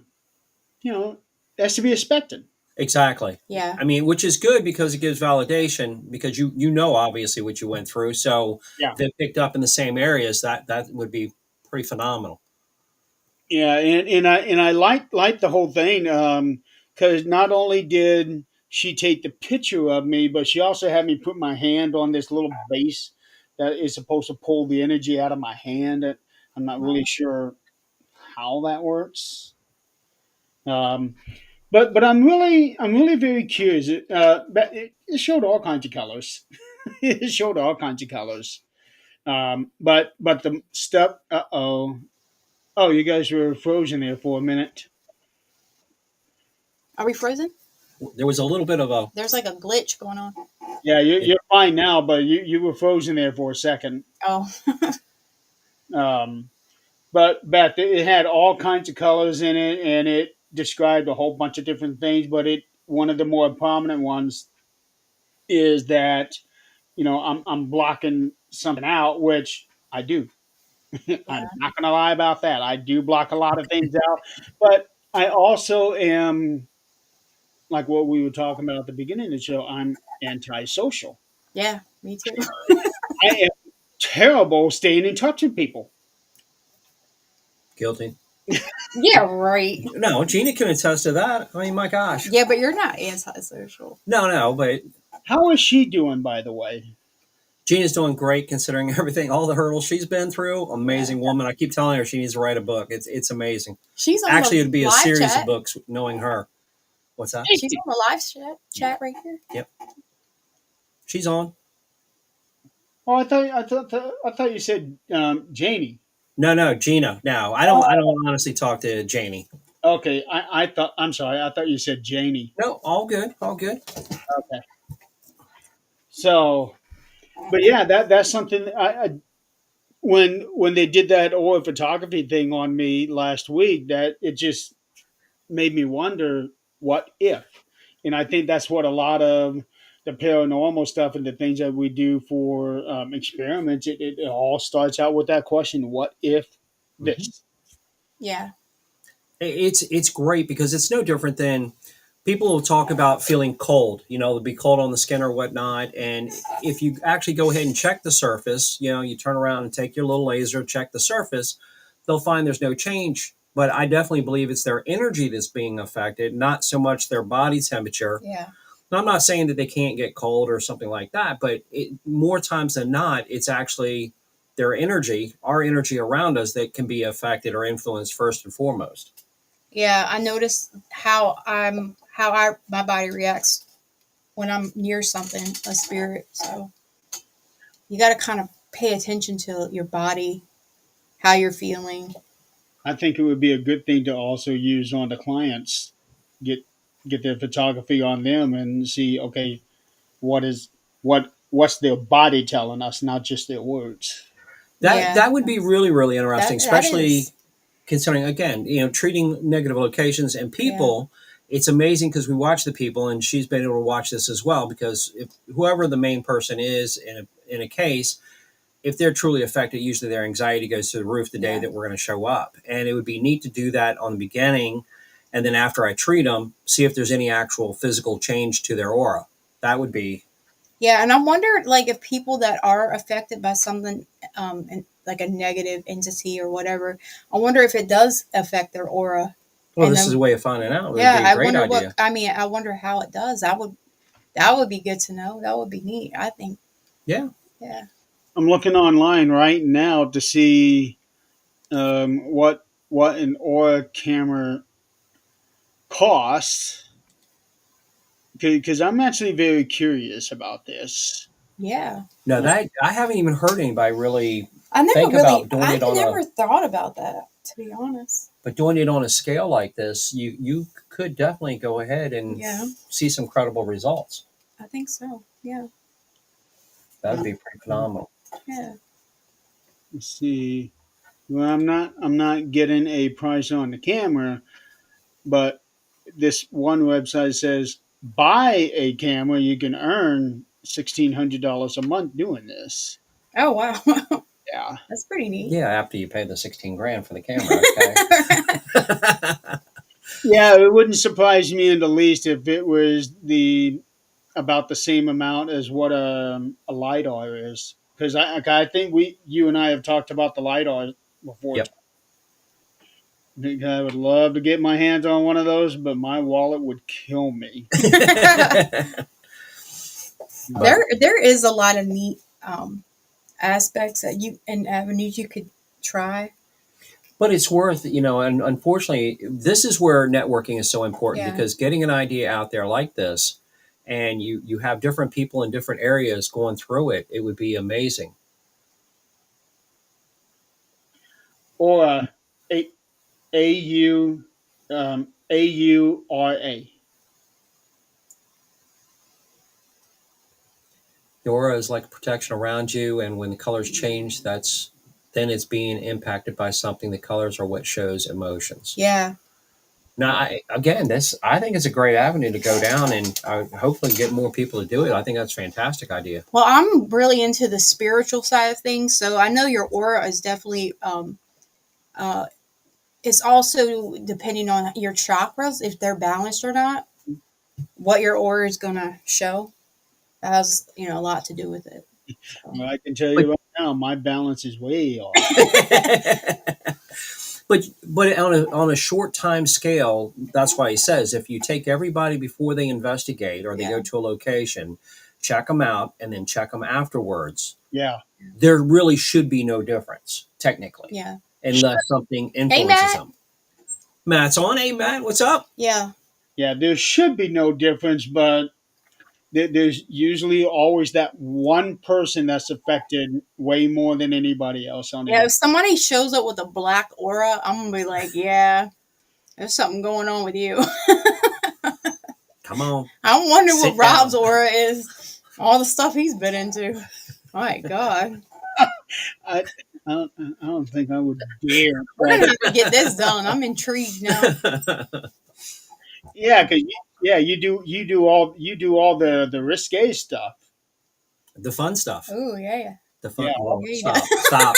that's to be expected. Exactly. Yeah. I mean, which is good because it gives validation, because you know obviously what you went through. So Yeah. if it picked up in the same areas, that would be pretty phenomenal. Yeah, and I like the whole thing because not only did she take the picture of me, but she also had me put my hand on this little base that is supposed to pull the energy out of my hand. I'm not really Wow. sure how that works, um, but I'm really very curious. But it showed all kinds of colors. It showed all kinds of colors. But the stuff. Oh, you guys were frozen there for a minute. Are we frozen? There was a little bit of a There's like a glitch going on. Yeah, you're fine now, but you were frozen there for a second. Oh. Um, but Beth, it had all kinds of colors in it, and it described a whole bunch of different things. But one of the more prominent ones is that I'm blocking something out, which I do. I'm Yeah. not going to lie about that. I do block a lot of things out, but I also am, like what we were talking about at the beginning of the show, I'm antisocial. Yeah, me too. I am terrible staying in touch with people. Guilty. Yeah, right. No, Gina can attest to that. I mean, my gosh. Yeah, but you're not antisocial. No, but How is she doing, by the way? Gina's doing great considering everything, all the hurdles she's been through. Yeah. Amazing woman. I keep telling her she needs to write a book. It's amazing. She's on Actually, the it'd be a live series of chat. books knowing her. What's that? She's on the live chat right here. Yep, she's on. Oh, I thought you said Janie. No, Gina. No, I don't honestly talk to Janie. Okay, I'm sorry. I thought you said Janie. No, all good, all good. Okay. So, but yeah, that's something. When they did that oil photography thing on me last week, that it just made me wonder what if. And I think that's what a lot of the paranormal stuff and the things that we do for experiments, it all starts out with that question: what if Mhm. this? Yeah. It's great because it's no different than people will talk about feeling cold. They'll be cold on the skin or whatnot. And if you actually go ahead and check the surface, you turn around and take your little laser, check the surface, they'll find there's no change. But I definitely believe it's their energy that's being affected, not so much their body temperature. Yeah. Now, I'm not saying that they can't get cold or something like that, but more times than not, it's actually their energy, our energy around us, that can be affected or influenced first and foremost. Yeah, I notice how I my body reacts when I'm near something, a spirit. So you got to kind of pay attention to your body, how you're feeling. I think it would be a good thing to also use on the clients. Get get their photography on them and see, okay, what's their body telling us, not just their words. That Yeah, that would be really, really interesting, that especially is. considering, again, treating negative locations and Yeah, people. It's amazing because we watch the people, and she's been able to watch this as well. Because if whoever the main person is in a case, if they're truly affected, usually their anxiety goes to the roof the day yeah, that we're going to show up. And it would be neat to do that on the beginning, and then after I treat them, see if there's any actual physical change to their aura. That would be. yeah. And I wonder, like, if people that are affected by something, and like a negative entity or whatever, I wonder if it does affect their aura. Well, And this is a then, way of finding out. It would yeah, be a I great wonder what. idea. I mean, I wonder how it does. That would be good to know. That would be neat. I think. Yeah. Yeah. I'm looking online right now to see what an Aura camera costs because I'm actually very curious about this. Yeah. No, that I haven't even heard anybody really think about doing I it on a never thought about that, to be honest. but doing it on a scale like this, you could definitely go ahead and Yeah, see some credible results. I think so. Yeah, That'd be pretty phenomenal. yeah. Let's see. Well, I'm not getting a price on the camera, but this one website says buy a camera, you can earn $1,600 a month doing this. Oh, wow. Yeah. That's pretty neat. Yeah, after you pay the 16 grand for the camera, okay. Yeah, it wouldn't surprise me in the least if it was the about the same amount as what a lidar is. Because I think you and I have talked about the lidar before. Yep. I think I would love to get my hands on one of those, but my wallet would kill me. But there is a lot of neat aspects that you and avenues you could try. but it's worth, and unfortunately, this is where networking is so important Yeah, because getting an idea out there like this, and you have different people in different areas going through it, it would be amazing. Or a AURA. The aura is like protection around you, and when the colors change, then it's being impacted by something. The colors are what shows emotions. yeah. Now, again, I think it's a great avenue to go down, and hopefully get more people to do it. I think that's a fantastic idea. Well, I'm really into the spiritual side of things, so I know your aura is definitely uh, it's also depending on your chakras if they're balanced or not. What your aura is gonna show that has a lot to do with it. So, Well, I can tell But you right now, my balance is way off. but on a short time scale, that's why he says if you take everybody before they investigate or they yeah, go to a location, check them out, and then check them afterwards, Yeah. there really should be no difference technically, yeah. unless something Hey, influences Matt. them. Matt's on. Hey, Matt, what's up? Yeah, Yeah, there should be no difference, but there's usually always that one person that's affected way more than anybody else on yeah. it. If somebody shows up with a black aura, I'm gonna be like, yeah, there's something going on with you. Come on, I'm wondering what sit Rob's down. aura is. All the stuff he's been into. My God, I, I don't think I would dare we're try gonna to. have to get this done. I'm intrigued now. Yeah, because yeah, you do all the risque stuff. The fun stuff. Oh yeah, The Yeah, fun. Well, yeah. He stop, does. stop.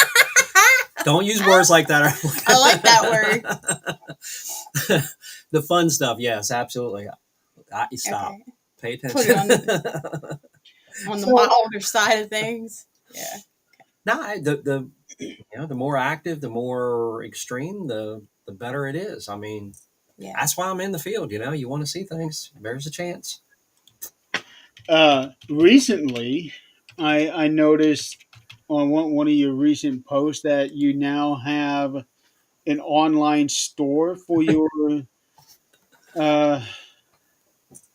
Don't use words like that. I like that word. The fun stuff. Yes, absolutely. Stop. Okay, Pay put it attention. on the so milder side of things. Yeah, No, the more active, the more extreme, the better it is. I mean, yeah, that's why I'm in the field. You want to see things. There's a chance. recently, I noticed on one of your recent posts that you now have an online store uh,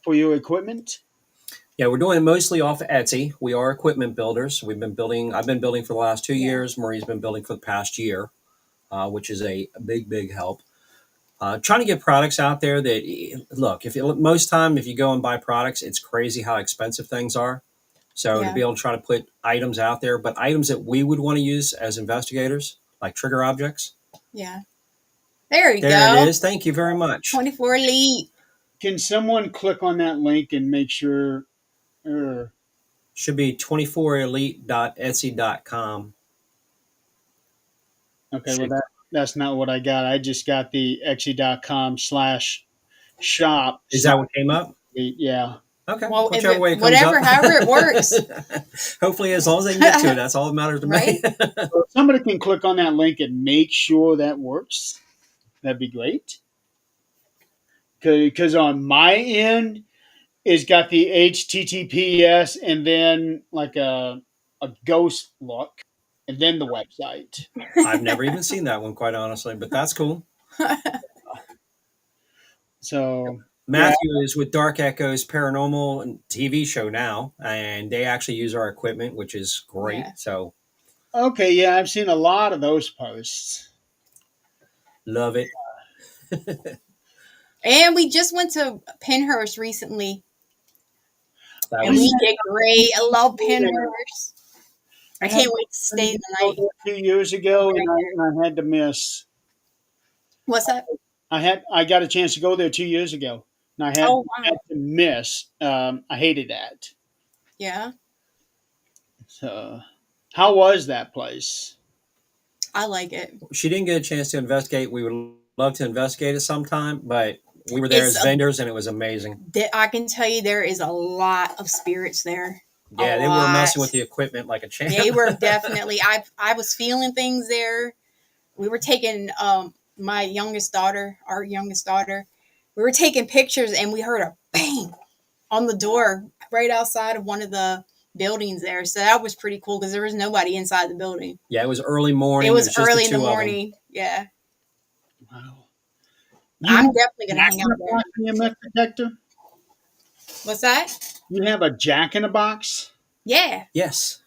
for your equipment. Yeah, we're doing it mostly off of Etsy. We are equipment builders. We've been building. I've been building for the last two yeah, years. Marie's been building for the past year, which is a big, big help. Trying to get products out there that look. Most time, if you go and buy products, it's crazy how expensive things are. So to yeah, be able to try to put items out there, but items that we would want to use as investigators, like trigger objects. yeah. There you There it go. is. Thank you very much. 24 Elite. Can someone click on that link and make sure? Uh, Should be 24elite.etsy.com. okay, well Should, that's not what I got. I just got the Etsy.com/shop. is that what came up? Yeah. Okay, Well, if whichever it, way it comes whatever, up. however it works, Hopefully, as long as they can get to it, that's all that matters to right? me. So if somebody can click on that link and make sure that works, that'd be great. Because on my end, it's got the HTTPS and then like a ghost look, and then the website. I've never even seen that one, quite honestly, but that's cool. So yeah. Matthew is with Dark Echoes Paranormal and TV show now, and they actually use our equipment, which is great. Yeah. So Okay. Yeah, I've seen a lot of those posts. love it. And we just went to Penhurst recently, That and we was did great. I love Yeah, Penhurst. I I had can't wait to to stay the go night there 2 years ago, over and I had to miss. What's that? I got a chance to go there 2 years ago, and I had Oh, had wow. to miss. I hated that. Yeah, So, how was that place? I like it. she didn't get a chance to investigate. We would love to investigate it sometime, but we were there It's as a, vendors, and it was amazing. I can tell you there is a lot of spirits there. A Yeah, they were lot. messing with the equipment like a champ. They were definitely. I was feeling things there. We were taking my youngest daughter, our youngest daughter. We were taking pictures, and we heard a bang on the door right outside of one of the buildings there. So that was pretty cool because there was nobody inside the building. Yeah, it was early morning. It It was was just the early in the two of them. morning. Yeah, Wow. You I'm have definitely a gonna jack hang in out a there. box EMF detector? What's that? You have a jack in a box? Yeah, Yes.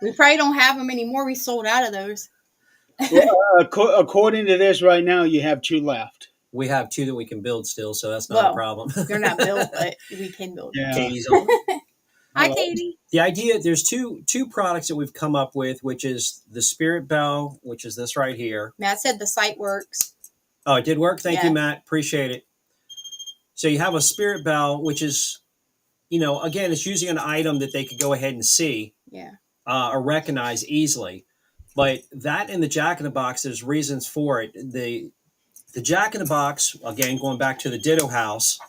we probably don't have them anymore. We sold out of those. Well, according to this, right now you have two left. We have two that we can build still, so that's not a Well, problem. they're not built, but we can build them. Yeah. Katie's on. Hi, Hello. Katie. The idea, there's two products that we've come up with, which is the Spirit Bell, which is this right here. Matt said the site works. Oh, it did work. Thank you, Yeah, Matt. Appreciate it. So you have a spirit bell, which is, again, it's using an item that they could go ahead and see yeah, or recognize easily. But that in the Jack in the Box, there's reasons for it. The Jack in the Box, again, going back to the Ditto House,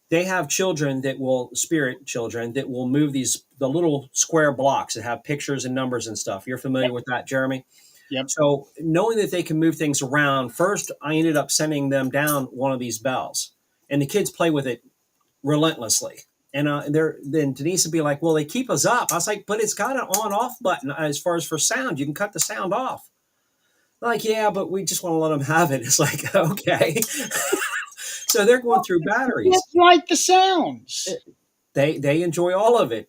they have children that will spirit children that will move the little square blocks that have pictures and numbers and stuff. You're familiar with that, Jeremy? Yep. So knowing that they can move things around, first I ended up sending them down one of these bells, and the kids play with it relentlessly. And then Denise would be like, "Well, they keep us up." I was like, "But it's got an on-off button as far as for sound. You can cut the sound off." Like, yeah, but we just want to let them have it. It's like, okay. So they're going through batteries. Just like the sounds. They enjoy all of it.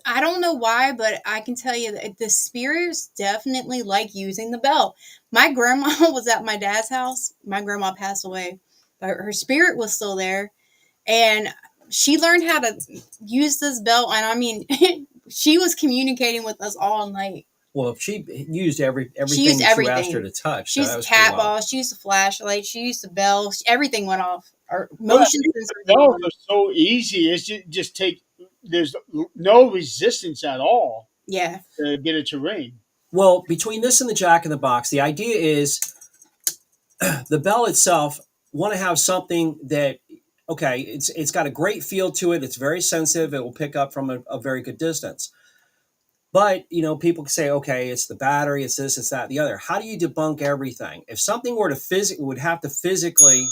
I don't know why, but I can tell you that the spirits definitely like using the bell. My grandma was at my dad's house. My grandma passed away, but her spirit was still there, and she learned how to use this bell. And I mean, she was communicating with us all night. Well, if she used She everything used that you asked her everything. to touch, She so used that the was pretty cat wild. ball. She used the flashlight. She used the bell. Everything went off. Our Well, motion sensors were bells on. are so easy. It's just take. There's no resistance at all Yeah, to get it to ring. Well, between this and the Jack in the Box, the idea is the bell itself want to have something that, okay, it's got a great feel to it. It's very sensitive. It will pick up from a very good distance. But people can say, okay, it's the battery, it's this, it's that, the other. How do you debunk everything? If something were to would have to physically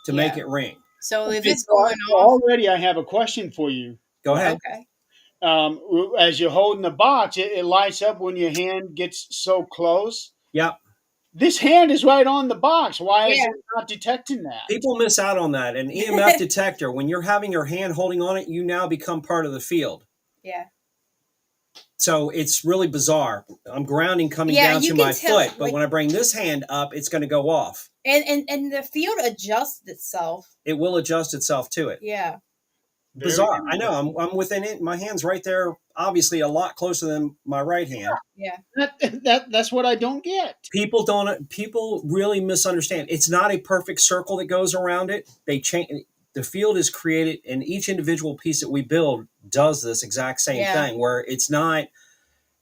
to make yeah. it ring. So if Okay, it's so going off, already I have a question for you. Go Right? ahead. okay. As you're holding the box, it lights up when your hand gets so close. Yep. This hand is right on the box. Why is Yeah. it not detecting that? People miss out on that. An EMF detector, when you're having your hand holding on it, you now become part of the field. Yeah. So it's really bizarre. I'm grounding coming Yeah, down you to can my tell, foot, but like, when I bring this hand up, it's going to go off. and the field adjusts itself. It will adjust itself to it. Yeah. Very Bizarre. I know. interesting. I'm within it. My hand's right there, obviously a lot closer than my right hand. Yeah. That's what I don't get. People really misunderstand. It's not a perfect circle that goes around it. They change. The field is created, and each individual piece that we build does this exact same Yeah. thing. Where it's not,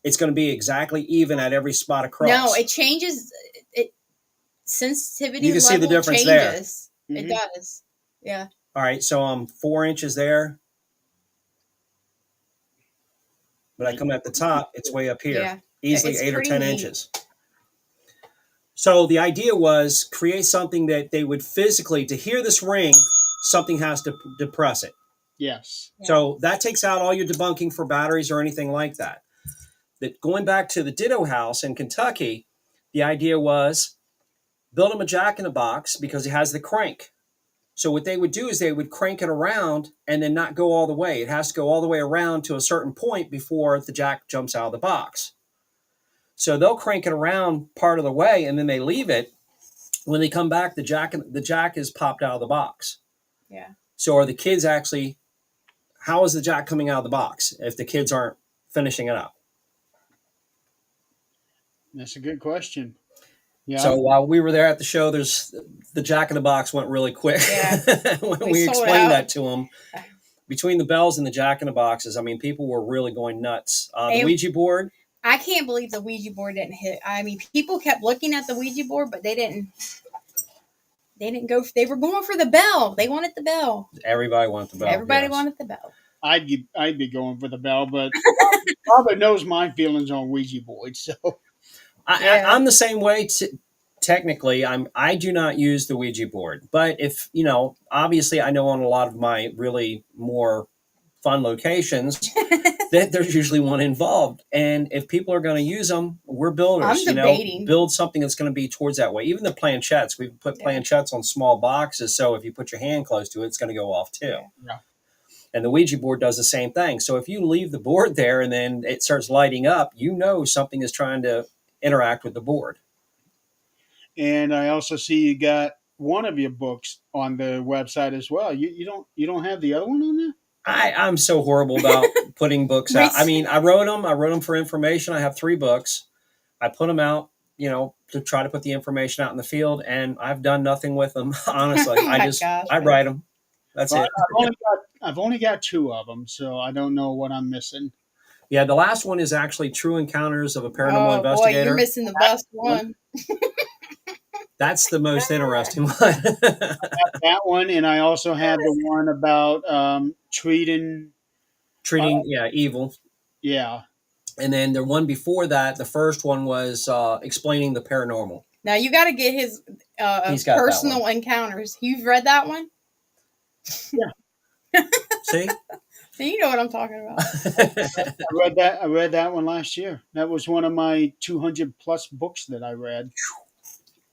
it's going to be exactly even at every spot across. No, it changes. It sensitivity You can see the level difference there. changes. It Mhm. does. Yeah. All right, so I'm 4 inches there, but I come at the top, it's way up here, Yeah. easily It's 8 or 10 pretty neat. inches. So the idea was create something that they would physically, to hear this ring, something has to depress it. Yes. Yeah. So that takes out all your debunking for batteries or anything like that. That going back to the Ditto House in Kentucky, the idea was build them a Jack in the Box because it has the crank. So what they would do is they would crank it around and then not go all the way. It has to go all the way around to a certain point before the jack jumps out of the box. So they'll crank it around part of the way and then they leave it. When they come back, the jack is popped out of the box. Yeah. So are the kids actually? How is the jack coming out of the box if the kids aren't finishing it up? That's a good question. Yeah. So while we were there at the show, the Jack in the Box went really quick. Yeah. When We we sold explained out. that to them. Between the bells and the Jack in the Boxes, I mean, people were really going nuts. The And- Ouija board, I can't believe the Ouija board didn't hit. I mean, people kept looking at the Ouija board, but they didn't. They didn't go. They were going for the bell. They wanted the bell. everybody wanted the bell. Everybody yes. wanted the bell. I'd be going for the bell, but Robert knows my feelings on Ouija boards. So Yeah. I'm the same way. Technically, I do not use the Ouija board, but if obviously, I know on a lot of my really more fun locations that there's usually one involved, and if people are going to use them, we're builders. I'm debating. Build something that's going to be towards that way. Even the planchettes, we put Yeah. planchettes on small boxes, so if you put your hand close to it, it's going to go off too. Yeah. And the Ouija board does the same thing. So if you leave the board there and then it starts lighting up, something is trying to interact with the board. and I also see you got one of your books on the website as well. You don't have the other one on there? I'm so horrible about putting books out. I mean, I wrote them for information. I have 3 books. I put them out. to try to put the information out in the field, and I've done nothing with them. Honestly, Oh my gosh, I write them. That's Well, it. I've only got two of them, so I don't know what I'm missing. Yeah, the last one is actually True Encounters of a Paranormal Oh boy, you're Investigator. missing the best one. That's the most interesting one. That one, and I also have the one about treating. Treating, yeah, evil. Yeah, And then the one before that, the first one was explaining the paranormal. Now you got to get his He's got that personal encounters. You've read that one? See? So you know what I'm talking about. I read that. I read that one last year. That was one of my 200 plus books that I read.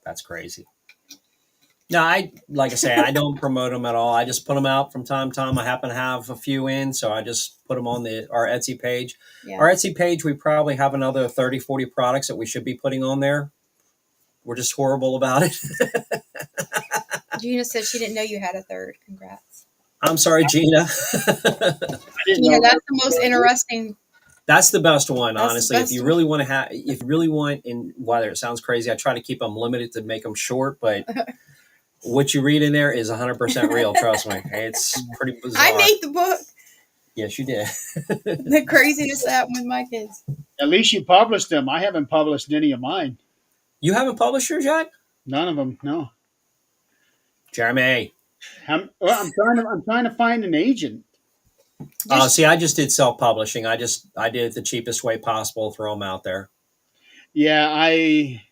That's crazy. No, like I say, I don't promote them at all. I just put them out from time to time. I happen to have a few in, so I just put them on our Etsy page. Yeah. Our Etsy page, we probably have another 30, 40 products that we should be putting on there. We're just horrible about it. Gina said she didn't know you had a third. Congrats. I'm sorry, Gina. Gina, that's the most interesting. That's the best one, That's the honestly. If best you one. really want to have, if you really want, and whether it sounds crazy, I try to keep them limited to make them short, but what you read in there is 100% real. Trust me. It's pretty bizarre. I made the book. Yes, you did. The craziest that with my kids. At least you published them. I haven't published any of mine. You haven't published yours yet? None of them. No. Jeremy. I'm trying to find an agent. See, I just did self-publishing. I did it the cheapest way possible, throw them out there. Yeah, I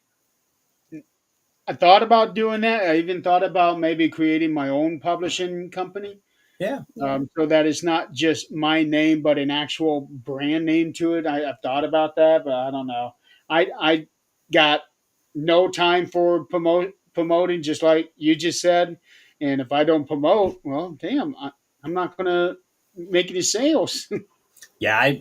thought about doing that. I even thought about maybe creating my own publishing company. Yeah. So that it's not just my name, but an actual brand name to it. I've thought about that, but I don't know. I got no time for promoting, just like you just said. And if I don't promote, well, damn, I'm not going to make any sales. Yeah,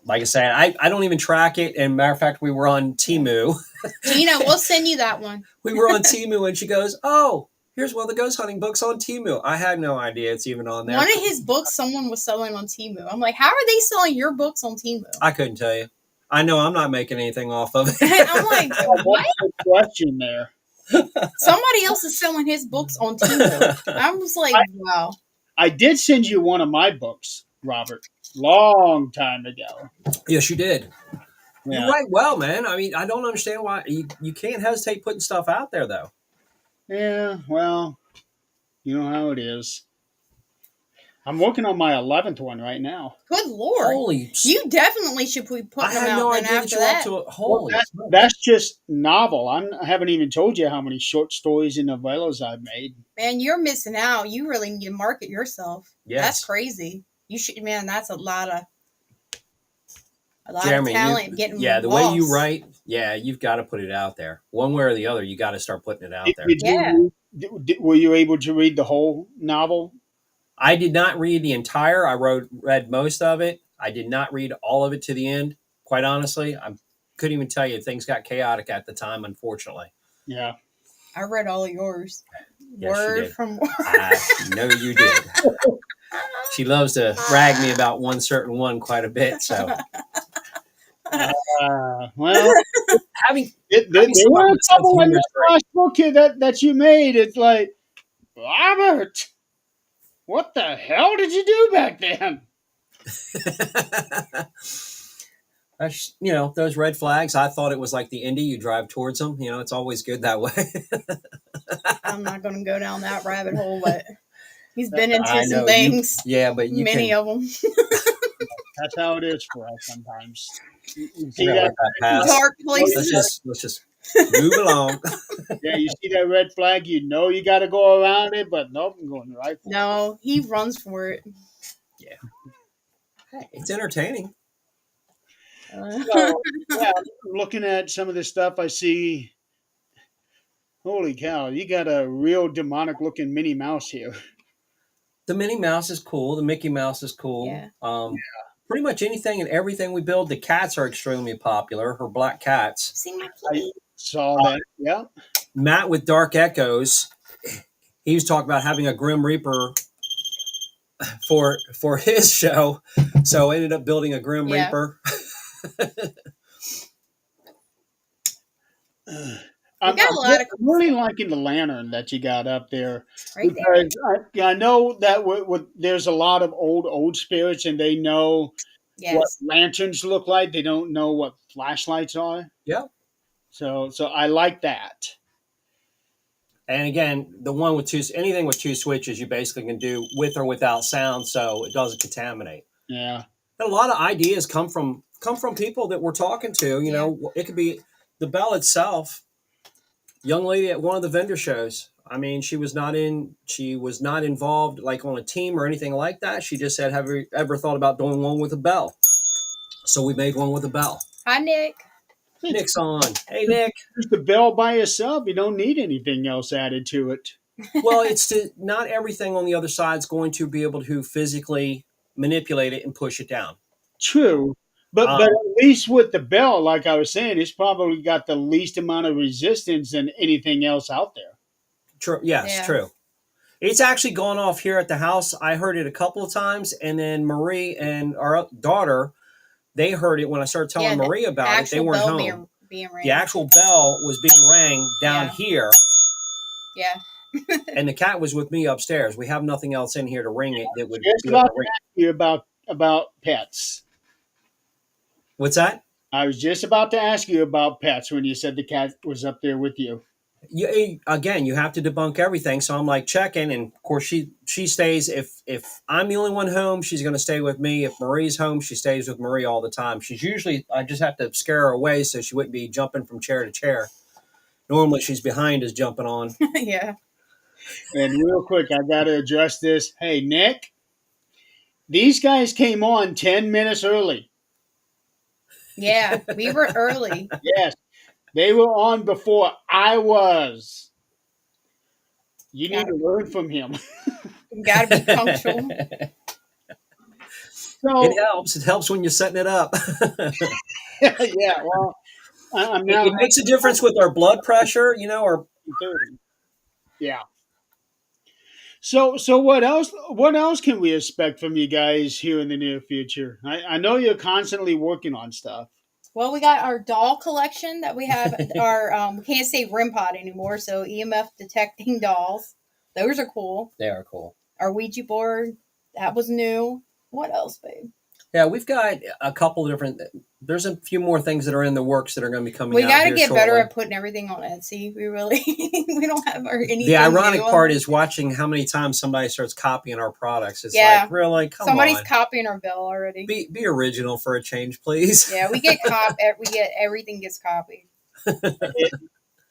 like I said, I don't even track it. And matter of fact, we were on Temu. Gina, we'll send you that one. We were on Temu, and she goes, "Oh, here's one of the ghost hunting books on Temu." I had no idea it's even on there. One of his books someone was selling on Temu. I'm like, how are they selling your books on Temu? I couldn't tell you. I know I'm not making anything off of it. I'm like, what? What's the question there? Somebody else is selling his books on Temu. I was like, wow. I did send you one of my books, Robert, long time ago. Yes, you did. Yeah. You write well, man. I mean, I don't understand why you can't hesitate putting stuff out there, though. Yeah, well, you know how it is. I'm working on my 11th one right now. Good Lord. Holy! You definitely should be I putting them had out no then idea that after you're up that. to it. Holy! That's just novel. I haven't even told you how many short stories and novellas I've made. Man, you're missing out. You really need to market yourself. Yes. That's crazy. You should, man, that's a lot of Jeremy, talent getting the way you lost. write, you've got to put it out there. One way or the other, you got to start putting it out there. Were you able to read the whole novel? I did not read the entire. I read most of it. I did not read all of it to the end. Quite honestly, I couldn't even tell you. Things got chaotic at the time, unfortunately. Yeah. I read all of yours. Yes, Word from word. I know you did. She loves to rag me about one certain one quite a bit. So, Well, having there were a couple in this last book here that you made. It's like, Robert, what the hell did you do back then? Those red flags. I thought it was like the Indy. You drive towards them. It's always good that way. I'm not going to go down that rabbit hole, but he's been into some know, things. but many of them. That's how it is for us sometimes. You see We're gonna that? let that pass. Dark places. Let's just move along. Yeah, you see that red flag, you know you got to go around it, but nope, I'm going right for it. No, he runs for it. Yeah. Hey, it's entertaining. So, yeah, I'm looking at some of this stuff I see. Holy cow, you got a real demonic looking Minnie Mouse here. The Minnie Mouse is cool. The Mickey Mouse is cool. Yeah. Pretty much anything and everything we build. The cats are extremely popular. Her black cats. See my I kitty? saw that. Yeah. Matt with Dark Echoes. He was talking about having a Grim Reaper for his show, so I ended up building a Grim Reaper. We got a I'm lot of cool really stuff liking the lantern that you got up there right there. because I know that there's a lot of old spirits and they know what Yes. lanterns look like. They don't know what flashlights are. Yeah. So I like that. And again, the one with two, anything with two switches, you basically can do with or without sound, so it doesn't contaminate. Yeah. And a lot of ideas come from people that we're talking to. Yeah. It could be the bell itself. Young lady at one of the vendor shows. I mean, she was not involved like on a team or anything like that. She just said, "Have you ever thought about doing one with a bell?" So we made one with a bell. Hi, Nick. It's Nick's on. Hey, Nick. just the bell by itself. You don't need anything else added to it. Well, it's not everything on the other side is going to be able to physically manipulate it and push it down. True. But Um, at least with the bell, like I was saying, it's probably got the least amount of resistance than anything else out there. true. Yes, Yeah. true. It's actually gone off here at the house. I heard it a couple of times, and then Marie and our daughter, they heard it when I started telling Yeah. The Marie about it. They actual weren't bell home. being The rang. actual bell was being rang down Yeah. here, Yeah. and the cat was with me upstairs. We have nothing else in here to ring it that would Just be able about to to ring. ask you about pets. What's that? I was just about to ask you about pets when you said the cat was up there with you. Again, you have to debunk everything. So I'm like checking, and of course she stays. If I'm the only one home, she's going to stay with me. If Marie's home, she stays with Marie all the time. She's usually I just have to scare her away so she wouldn't be jumping from chair to chair. Normally she's behind us jumping on. Yeah. And real quick, I got to address this. Hey, Nick, these guys came on 10 minutes early. Yeah. We were early. Yes, they were on before I was. You need Gotta, to learn from him. gotta be punctual. It So, helps. It helps when you're setting it up. yeah, well, I'm now It makes a difference with our blood pressure. Or 30. Yeah. So what else? What else can we expect from you guys here in the near future? I know you're constantly working on stuff. Well, we got our doll collection that we have. Our we can't say REM pod anymore, so EMF detecting dolls. Those are cool. they are cool. Our Ouija board that was new. What else, babe? Yeah, we've got a couple different. There's a few more things that are in the works that are going to be coming We out got to here get better shortly. at putting everything on Etsy. We really we don't have anything. The ironic new on part it. is watching how many times somebody starts copying our products. It's Yeah. like, really, come Somebody's on, copying our bill already. be original for a change, please. Yeah, we get everything gets copied.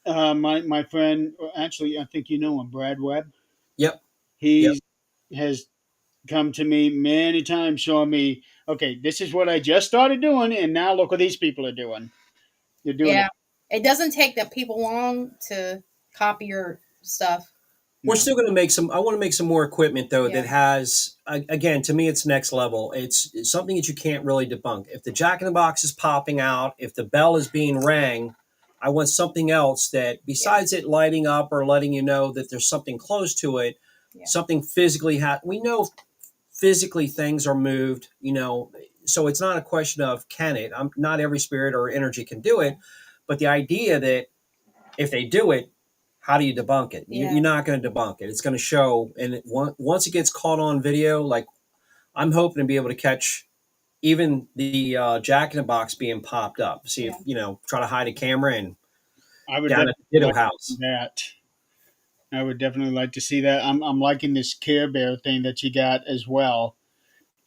My friend, actually, I think you know him, Brad Webb. Yep, yep. He has come to me many times showing me, okay, this is what I just started doing, and now look what these people are doing. They're doing Yeah, it doesn't take the people long to copy your stuff. We're No. still going to make some. I want to make some more equipment though Yeah. that has. Again, to me, it's next level. It's something that you can't really debunk. If the Jack in the Box is popping out, if the bell is being rang, I want something else that besides it lighting up or letting you know that there's something close to it, Yeah. something physically. We know physically things are moved. So it's not a question of can it. Not every spirit or energy can do it, but the idea that if they do it, how do you debunk it? Yeah. You're not going to debunk it. It's going to show. And once it gets caught on video, like I'm hoping to be able to catch even the Jack in the Box being popped up. See if, try to hide a camera and I would down at definitely the Ditto like to see House. that. I would definitely like to see that. I'm liking this Care Bear thing that you got as well.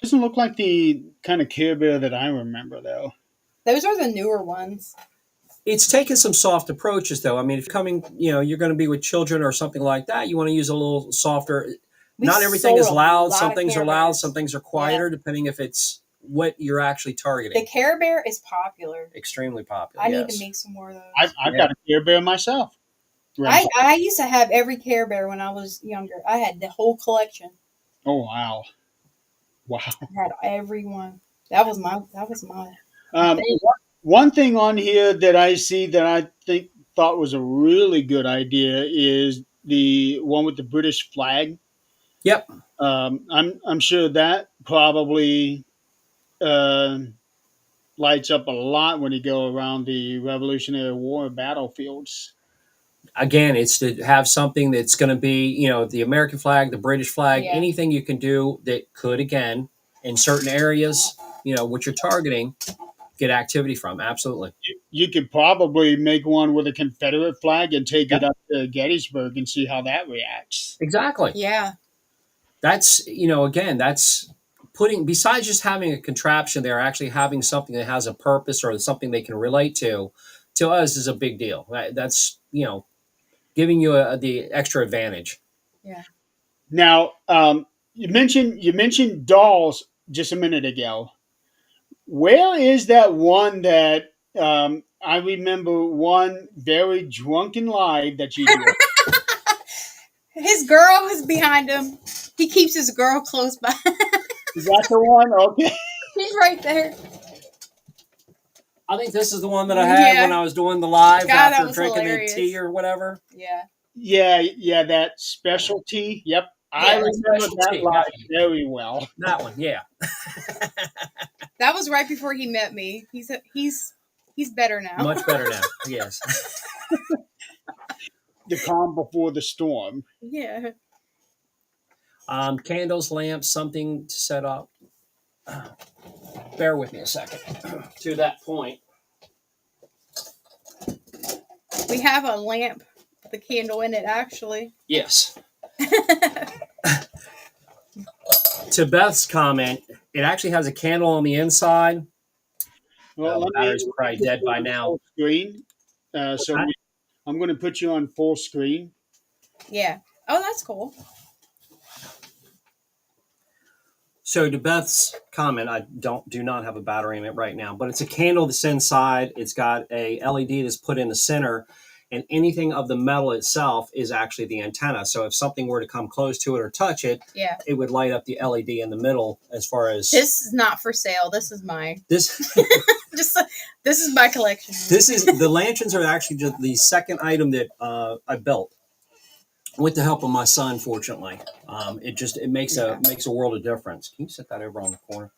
Doesn't look like the kind of Care Bear that I remember though. Those are the newer ones. It's taken some soft approaches though. I mean, if you're going to be with children or something like that, you want to use a little softer. We Not everything sold is a loud. lot Some of things Care are loud. Bears. Some things are quieter, depending if it's what you're actually targeting. The Care Bear is popular. Extremely popular. I yes. need to make some more of those. I've got a Care Bear myself. I used to have every Care Bear when I was younger. I had the whole collection. Oh wow, wow. I had every one. That was my. Um, one thing on here that I see that I thought was a really good idea is the one with the British flag. Yep. I'm sure that probably uh, lights up a lot when you go around the Revolutionary War battlefields. Again, it's to have something that's going to be, the American flag, the British flag, Yeah. anything you can do that could, again, in certain areas, what you're targeting, get activity from. Absolutely. You could probably make one with a Confederate flag and take Yeah, it up to Gettysburg and see how that reacts. exactly. Yeah. That's, again, that's putting, besides just having a contraption, they're actually having something that has a purpose or something they can relate to us is a big deal. That's, giving you the extra advantage. Yeah. Now, you mentioned dolls just a minute ago. Where is that one that I remember one very drunken lie that you did? His girl is behind him. He keeps his girl close by. Is that the one? Okay. He's right there. I think this is the one that I had when Yeah. I was doing the live God, that after was drinking the hilarious. tea or whatever. Yeah. Yeah, that specialty. Yep. I Yeah. remember that Specialty, lie that, very well. that one, yeah. That was right before he met me. He's better now. Much better now, yes. The calm before the storm. Yeah. Candles, lamps, something to set up. Bear with me a second. To that point. We have a lamp with a candle in it, actually. Yes. To Beth's comment, it actually has a candle on the inside. Well, let me Battery's probably put dead you by on now. full screen. What's So that? I'm going to put you on full screen. Yeah. Oh, that's cool. So to Beth's comment, I do not have a battery in it right now, but it's a candle that's inside. It's got a LED that's put in the center, and anything of the metal itself is actually the antenna. So if something were to come close to it or touch it, Yeah. it would light up the LED in the middle. As far as This is not for sale. This is mine. this, Just this is my collection. this is the lanterns are actually just the second item that I built with the help of my son. Fortunately, it makes a world of difference. Can you set that over on the corner?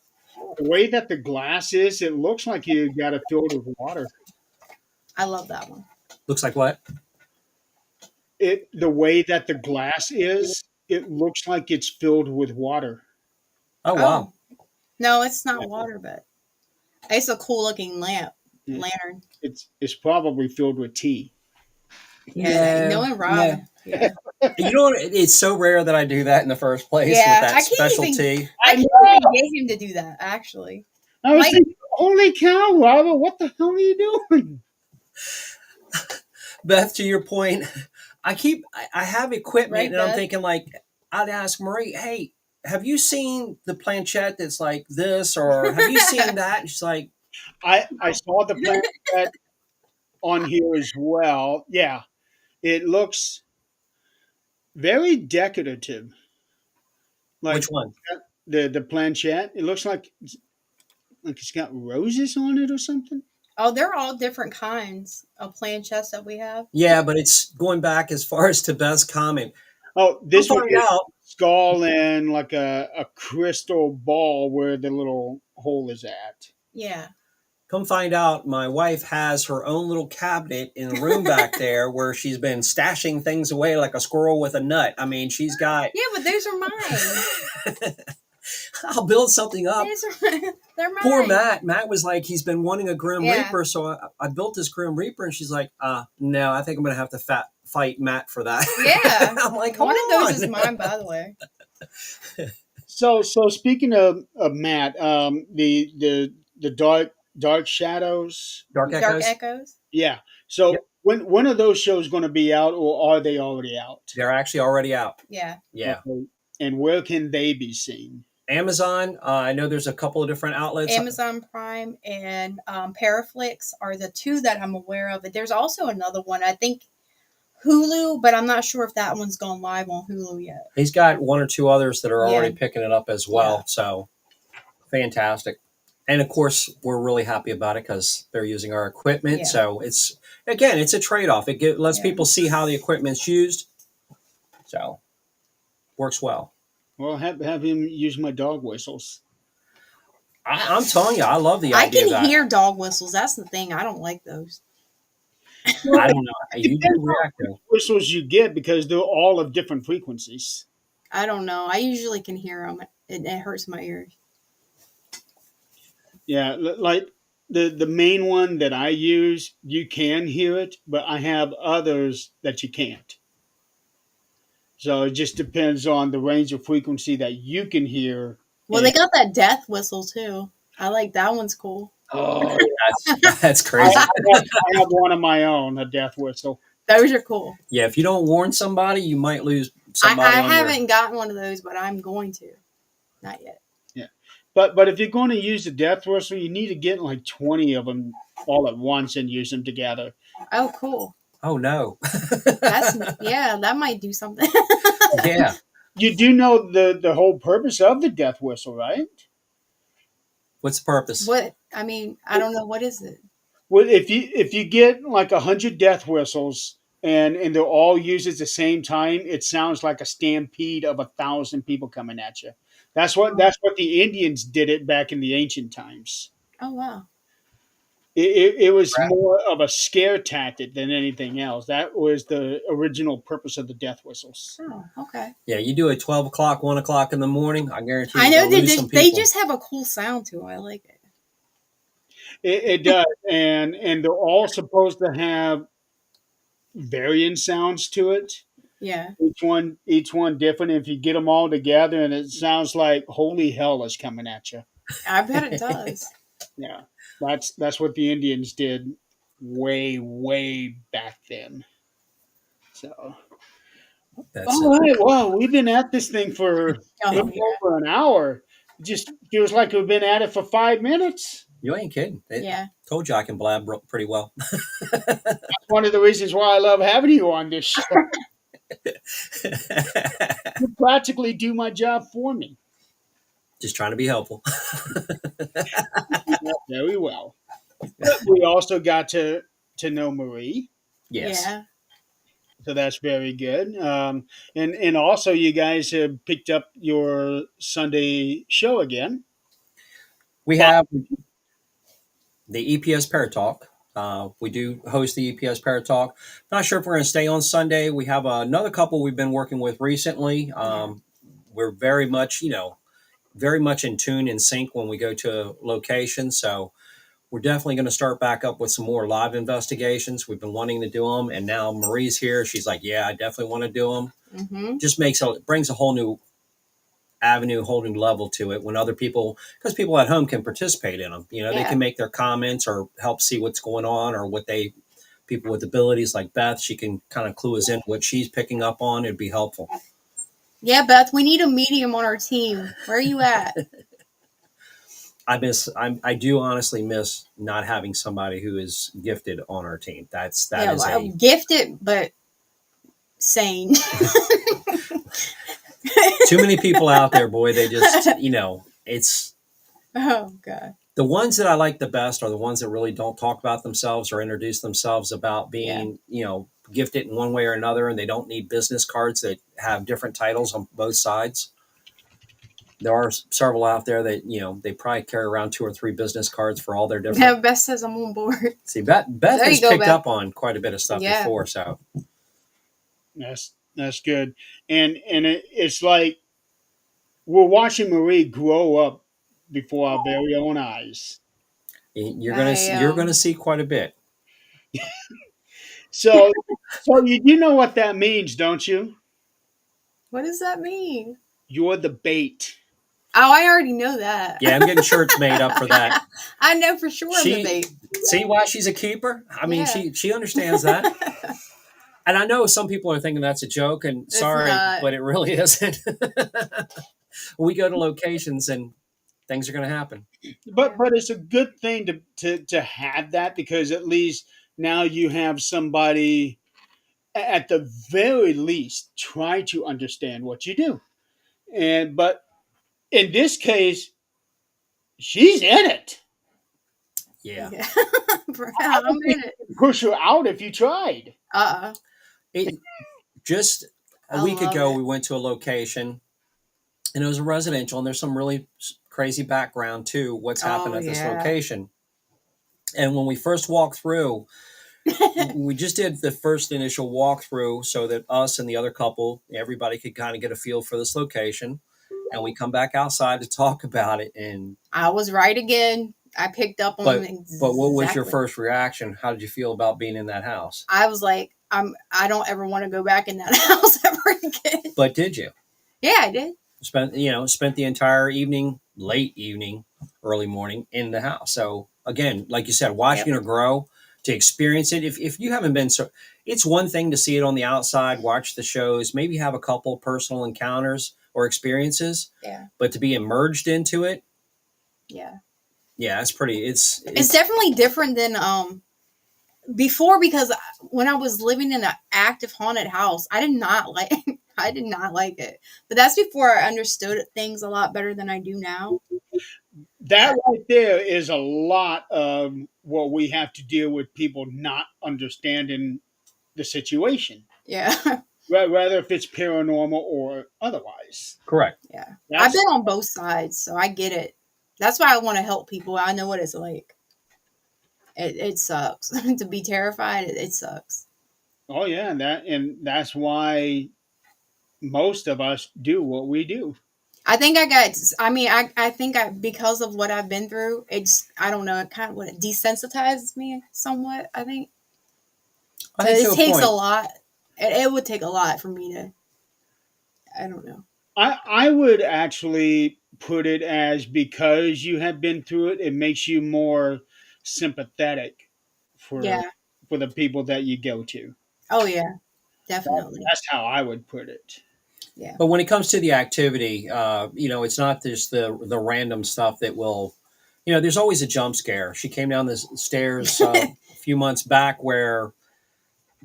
The way that the glass is, it looks like you got it filled with water. I love that one. Looks like what? The way that the glass is, it looks like it's filled with water. Oh wow! No, it's not water, but it's a cool looking lantern. It's probably filled with tea. Yeah. Knowing Rob. Yeah. You know what? It's so rare that I do that in the first place Yeah, with that I can't specialty. I can't even get him to do that, actually. I was Like- thinking, holy cow, Robert, what the hell are you doing? Beth, to your point, I have equipment, Right, and I'm Beth? thinking like I'd ask Marie, hey, have you seen the planchette that's like this, or have you seen that? And she's like, I saw the planet on here as well. Yeah, it looks very decorative. Like which one? the planchette, it looks like it's got roses on it or something. Oh, they're all different kinds of planchettes that we have. Yeah, but it's going back as far as to Beth's comment. Oh, this We'll one find is out. skull and like a crystal ball where the little hole is at. Yeah. Come find out, my wife has her own little cabinet in the room back there where she's been stashing things away like a squirrel with a nut. I mean, she's got. Yeah, but those are mine. I'll build something up. They're mine. Poor Matt. Matt was like, he's been wanting a Grim Yeah. Reaper, so I built this Grim Reaper, and she's like, no, I think I'm going to have to fight Matt for that. Yeah. I'm like, come One on. of those is mine, by the way. So speaking of Matt, the dark shadows. Dark Dark Echoes? Echoes. Yeah. So Yep. when are those shows going to be out, or are they already out? They're actually already out. Yeah. Yeah. Okay. And where can they be seen? Amazon, I know there's a couple of different outlets. Amazon Prime and Paraflix are the two that I'm aware of. But there's also another one, I think Hulu, but I'm not sure if that one's gone live on Hulu yet. He's got one or two others that are Yeah. already picking it up as well. Yeah. So fantastic. And of course, we're really happy about it because they're using our equipment. Yeah. So it's a trade-off. It lets Yeah. people see how the equipment's used. So works well. Well, have him use my dog whistles. I'm telling you, I love the I idea of can that. hear dog whistles. That's the thing. I don't like those. Well, I don't know. it You do depends on react which though. whistles you get because they're all of different frequencies. I don't know. I usually can hear them. It hurts my ears. Yeah, like the main one that I use, you can hear it, but I have others that you can't. So it just depends on the range of frequency that you can hear. Well, And they got that death whistle too. I like that one's cool. oh, That's I crazy. have one of my own, a death whistle. Those are cool. Yeah, if you don't warn somebody, you might lose I somebody on your. haven't gotten one of those, but I'm going to. Not yet. Yeah, but if you're going to use the death whistle, you need to get like 20 of them all at once and use them together. Oh, cool. Oh no. That's yeah. That might do something. Yeah. You do know the whole purpose of the death whistle, right? What's the purpose? What? I mean, I don't know. What is it? Well, if you get like 100 death whistles and they're all used at the same time, it sounds like a stampede of 1,000 people coming at you. That's what the Indians did it back in the ancient times. Oh wow. It was more of a scare tactic than anything else. That was the original purpose of the death whistles. Oh, okay. Yeah, you do it 12 o'clock, 1 o'clock in the morning. I guarantee I you're know gonna they lose some they people. just have a cool sound to them. I like it. It does, and they're all supposed to have varying sounds to it. Yeah, Each one different. If you get them all together, and it sounds like holy hell is coming at you. I bet it does. Yeah, that's what the Indians did way back then. So, That's all it. right. Well, we've been at this thing for a Oh little yeah, over an hour. It just feels like we've been at it for 5 minutes. You ain't kidding. yeah. Told you I can blab pretty well. That's one of the reasons why I love having you on this show. You practically do my job for me. Just trying to be helpful. Yeah, very well. But we also got to know Marie, Yes. Yeah. so that's very good. And also you guys have picked up your Sunday show again. We have the EPS Paratalk. We do host the EPS Paratalk. Not sure if we're going to stay on Sunday. We have another couple we've been working with recently. We're very much in tune, in sync when we go to a location. So we're definitely going to start back up with some more live investigations. We've been wanting to do them, and now Marie's here. She's like, "Yeah, I definitely want to do them." Mm-hmm. Just brings a whole new avenue, whole new level to it when other people, because people at home can participate in them. They Yeah. can make their comments or help see what's going on, or people with abilities like Beth, she can kind of clue us in what she's picking up on. It'd be helpful. Yeah, Beth, we need a medium on our team. Where are you at? I do honestly miss not having somebody who is gifted on our team. That Yeah, is I'm gifted but sane. too many people out there, boy. They just, it's Oh god. the ones that I like the best are the ones that really don't talk about themselves or introduce themselves about Yeah. being, gifted in one way or another, and they don't need business cards that have different titles on both sides. There are several out there that, they probably carry around 2 or 3 business cards for all their different. Yeah, Beth says I'm on board. See, Beth There has you go, picked Beth. up on quite a bit of stuff Yeah. before, so That's good. And it's like we're watching Marie grow up before our very own eyes. you're gonna see quite a bit. So you do know what that means, don't you? What does that mean? You're the bait. Oh, I already know that. Yeah, I'm getting shirts made up for that. I know for sure I'm the She bait. see why she's a keeper. I mean, Yeah. she understands that. And I know some people are thinking that's a joke, and It's sorry, not. but it really isn't. We go to locations and things are going to happen. But it's a good thing to have that because at least now you have somebody at the very least try to understand what you do. But in this case, she's in it. Yeah. Yeah. I'm in it. Push her out if you tried. Uh-uh. It just a I week love ago it. we went to a location and it was a residential, and there's some really crazy background to what's happened Oh at this yeah. location. And when we first walked through, we just did the first initial walkthrough so that us and the other couple, everybody could kind of get a feel for this location. And we come back outside to talk about it. And I was right again. I picked up on but what was your exactly. first reaction? How did you feel about being in that house? I was like, I don't ever want to go back in that house ever again. But did you? Yeah, I did. Spent the entire evening, late evening, early morning in the house. So again, like you said, watching Yep. her grow, to experience it. If you haven't been, so it's one thing to see it on the outside, watch the shows, maybe have a couple personal encounters or experiences, Yeah. but to be immersed into it, Yeah. yeah, it's pretty. It's definitely different than before, because when I was living in an active haunted house, I did not like I did not like it. But that's before I understood things a lot better than I do now. That right there is a lot of what we have to deal with, people not understanding the situation, Yeah. whether if it's paranormal or otherwise. correct. Yeah. I've That's been on both sides, so I get it. That's why I want to help people. I know what it's like. It sucks to be terrified. It sucks. oh yeah, and that's why most of us do what we do. I think I got. I mean, I think because of what I've been through, it's I don't know. It kind of what it desensitizes me somewhat. I think I so. think to It a takes a point. lot. It would take a lot for me to. I don't know. I would actually put it as, because you have been through it, it makes you more sympathetic for Yeah. for the people that you go to. Oh yeah. Definitely. That's how I would put it. Yeah. But when it comes to the activity, it's not just the random stuff that will, there's always a jump scare. She came down the stairs a few months back where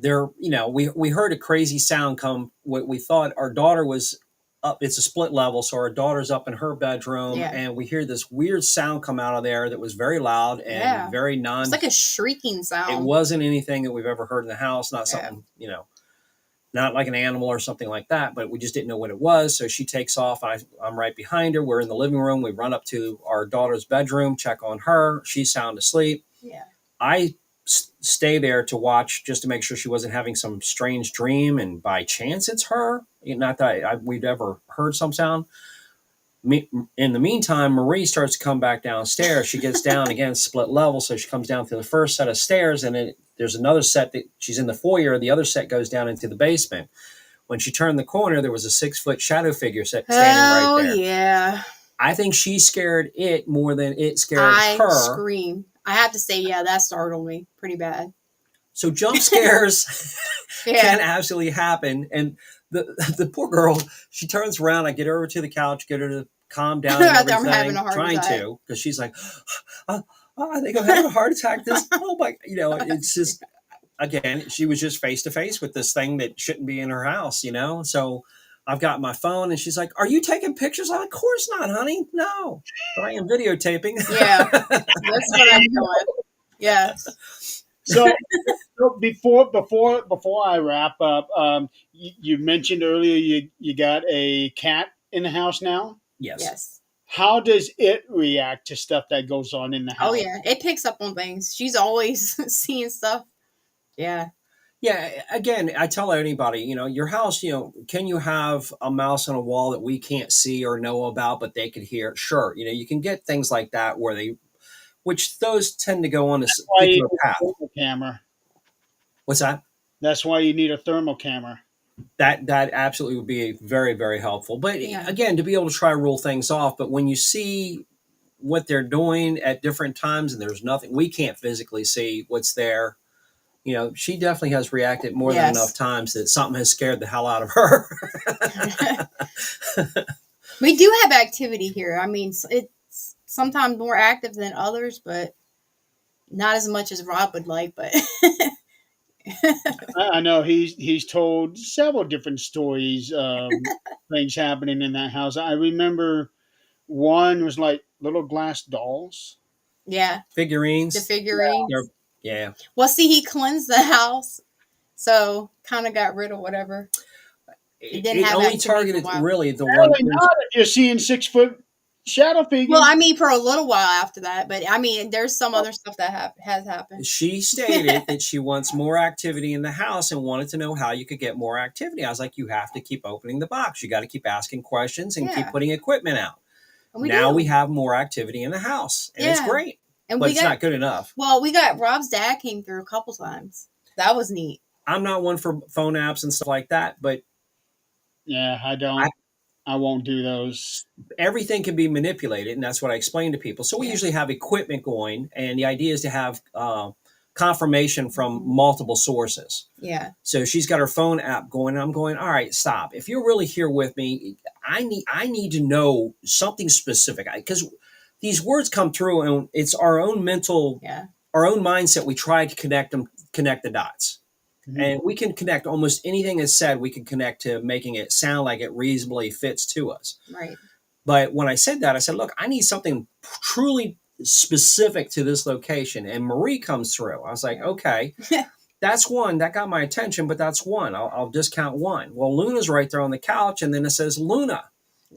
we heard a crazy sound come. What we thought our daughter was up. It's a split level, so our daughter's up in her bedroom, Yeah. and we hear this weird sound come out of there that was very loud and Yeah. very It's non. like a shrieking It sound. wasn't anything that we've ever heard in the house. Not Yeah. something, not like an animal or something like that, but we just didn't know what it was. So she takes off. I'm right behind her. We're in the living room. We run up to our daughter's bedroom, check on her. She's sound asleep. Yeah. I stay there to watch just to make sure she wasn't having some strange dream. And by chance, it's her. Not that we'd ever heard some sound. In the meantime, Marie starts to come back downstairs. She gets down again, split level. So she comes down to the first set of stairs, and then there's another set that she's in the foyer. The other set goes down into the basement. When she turned the corner, there was a 6-foot shadow figure standing right Oh there. yeah. I think she scared it more than it scared I her. scream. I have to say, yeah, that startled me pretty bad. So jump scares Yeah. can absolutely happen. And the poor girl, she turns around. I get her over to the couch, get her to calm down and I'm everything. having a heart trying attack. to, because she's like, I think I'm having a heart attack. Oh my, it's just, again, she was just face to face with this thing that shouldn't be in her house, So I've got my phone, and she's like, "Are you taking pictures?" I'm like, "Of course not, honey. No, but I am videotaping." Yeah. That's what I'm doing. Yes. So, before I wrap up, you mentioned earlier you got a cat in the house now. Yes. Yes. How does it react to stuff that goes on in the house? Oh yeah. It picks up on things. She's always seeing stuff. Yeah. Yeah. Again, I tell anybody, your house, can you have a mouse on a wall that we can't see or know about, but they could hear? Sure. You can get things like that which those tend to go on a Why you particular need path. a thermal camera. What's that? That's why you need a thermal camera. That absolutely would be very, very helpful. But Yeah. again, to be able to try to rule things off, but when you see what they're doing at different times and there's nothing, we can't physically see what's there. She definitely has reacted more than Yes. enough times that something has scared the hell out of her. We do have activity here. I mean, it's sometimes more active than others, but not as much as Rob would like. But I know he's told several different stories, things happening in that house. I remember one was like little glass dolls. yeah, Figurines. the figurines. Yeah. Well, see, he cleansed the house, so kind of got rid of whatever. It didn't It have only activity for a targeted while. really the one. Really not if you're seeing 6 foot shadow Well, figures. I mean, for a little while after that, but I mean, there's some other stuff that has happened. She stated that she wants more activity in the house and wanted to know how you could get more activity. I was like, you have to keep opening the box. You got to keep asking questions and keep Yeah, putting equipment out. and we Now we do. have more activity in the house, and it's Yeah, great, and but we it's got not good enough. we got Rob's dad came through a couple times. That was neat. I'm not one for phone apps and stuff like that, but Yeah, I I, don't. I won't do those. everything can be manipulated, and that's what I explain to people. So we Yeah, usually have equipment going, and the idea is to have confirmation from Mhm. multiple sources. Yeah, So she's got her phone app going, and I'm going, all right, stop. If you're really here with me, I need to know something specific, because these words come through, and it's yeah, our own mindset. We try to connect the dots. Mhm. And we can connect almost anything that's said, we can connect to making it sound like it reasonably fits to us. right. But when I said that, I said, look, I need something truly specific to this location. And Marie comes through. I was like, okay, that's one. That got my attention, but that's one. I'll discount one. Well, Luna's right there on the couch, and then it says Luna,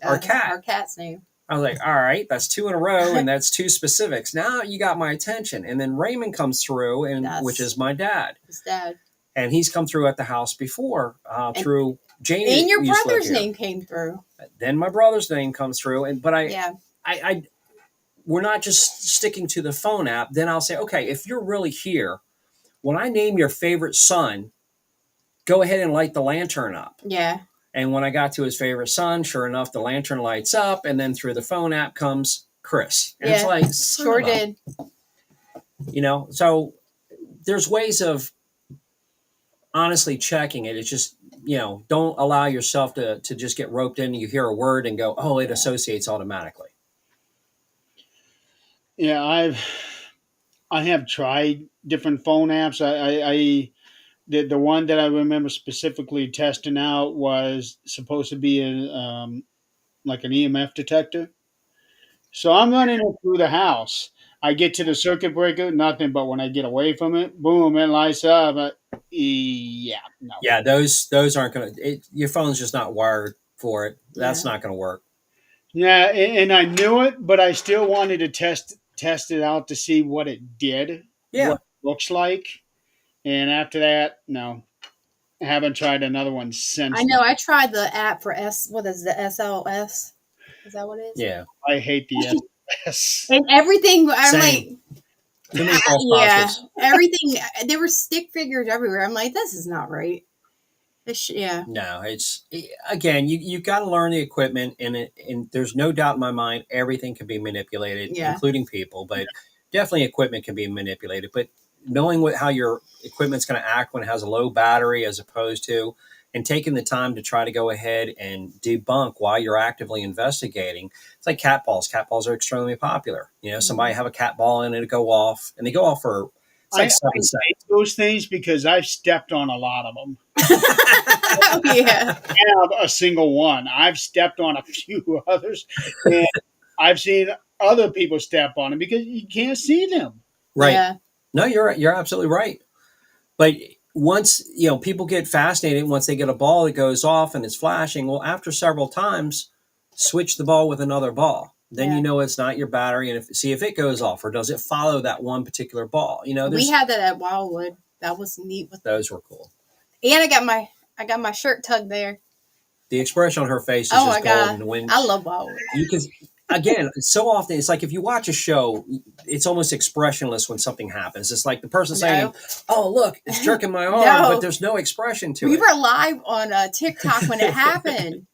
our cat. Our cat's name. I was like, all right, that's two in a row, and that's two specifics. Now you got my attention. And then Raymond comes through, and which That's is my dad. his dad. And he's come through at the house before And, through Janie and your used to live brother's here. name came through. Then my brother's name comes through, and but Yeah, I we're not just sticking to the phone app. Then I'll say, okay, if you're really here, when I name your favorite son, go ahead and light the lantern up. yeah, And when I got to his favorite son, sure enough, the lantern lights up, and then through the phone app comes Chris. And it's yeah. like, Sure did. so there's ways of honestly checking it. It's just, don't allow yourself to just get roped in. You hear a word and go, oh, it associates automatically. Yeah, I have tried different phone apps. I the one that I remember specifically testing out was supposed to be like an EMF detector. So I'm running it through the house. I get to the circuit breaker, nothing. But when I get away from it, boom, it lights up. Yeah, no. Yeah, those aren't going to, your phone's just not wired for it. That's Yeah. not going to work. Yeah, and I knew it, but I still wanted to test it out to see what it did, Yeah. what it looks like. And after that, no, I haven't tried another one I since. know. I tried the app for what is the SLS? Is that what it is? Yeah. I hate the SS. And everything, I'm Same. like, Too many false yeah, positives. everything. There were stick figures everywhere. I'm like, this is not right. Yeah, No, again, you got to learn the equipment, and there's no doubt in my mind everything can be manipulated, yeah, including people, but definitely equipment can be manipulated. But knowing how your equipment's going to act when it has a low battery, as opposed to, and taking the time to try to go ahead and debunk while you're actively investigating. It's like cat balls. Cat balls are extremely popular. Somebody have a cat ball and it'll go off, and they go off for it's I like 7 seconds. hate those things because I've stepped on a lot of them. yeah. Have a single one. I've stepped on a few others, and I've seen other people step on them because you can't see them. Right. Yeah. No, you're absolutely right. But once, people get fascinated once they get a ball that goes off and it's flashing. Well, after several times, switch the ball with another ball. Then Yeah. you know it's not your battery, and see if it goes off, or does it follow that one particular ball. We had that at Wildwood. That was neat. Those were cool. And I got my shirt tugged there. The expression on her face is Oh just my god, golden. When I love Wildwood. you can, again, so often it's like if you watch a show, it's almost expressionless when something happens. It's like the person saying, "Oh, look, it's jerking my arm," No. but there's no expression to We it. were live on TikTok when it happened.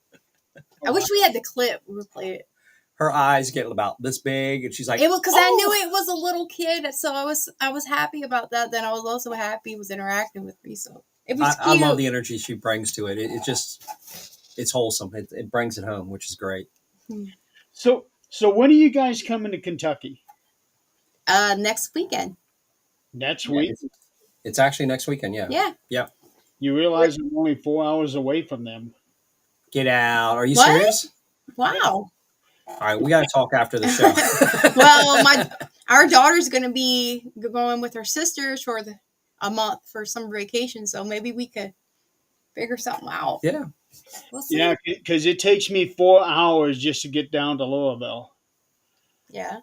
I wish we had the clip. We would play it. Her eyes get about this big, and she's like, It was because I "Oh." knew it was a little kid, so I was happy about that. Then I was also happy he was interacting with me. So it was I cute. love the energy she brings to it. It just, it's wholesome. It brings it home, which is great. So when are you guys coming to Kentucky? Next weekend. Next Yeah, week. it's actually next weekend. Yeah. Yeah. You realize I'm only 4 hours away from them. Get out. Are you What? serious? Wow. All right, we got to talk after the show. Well, our daughter's going to be going with her sisters for a month for summer vacation, so maybe we could figure something out. Yeah. We'll see. Yeah, because it takes me 4 hours just to get down to Louisville. Yeah.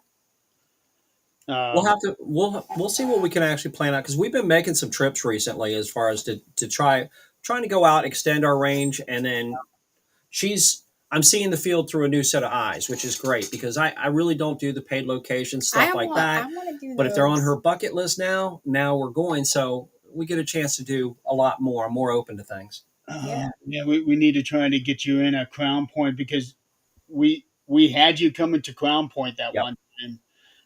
We'll Um, have to we'll see what we can actually plan out because we've been making some trips recently as far as to trying to go out, extend our range, and then she's I'm seeing the field through a new set of eyes, which is great because I really don't do the paid location stuff like I that. want to do But if they're on those. her bucket list now we're going. So we get a chance to do a lot more. I'm more open to things. Yeah. yeah, we need to try to get you in at Crown Point because we had you coming to Crown Point that Yep. one time,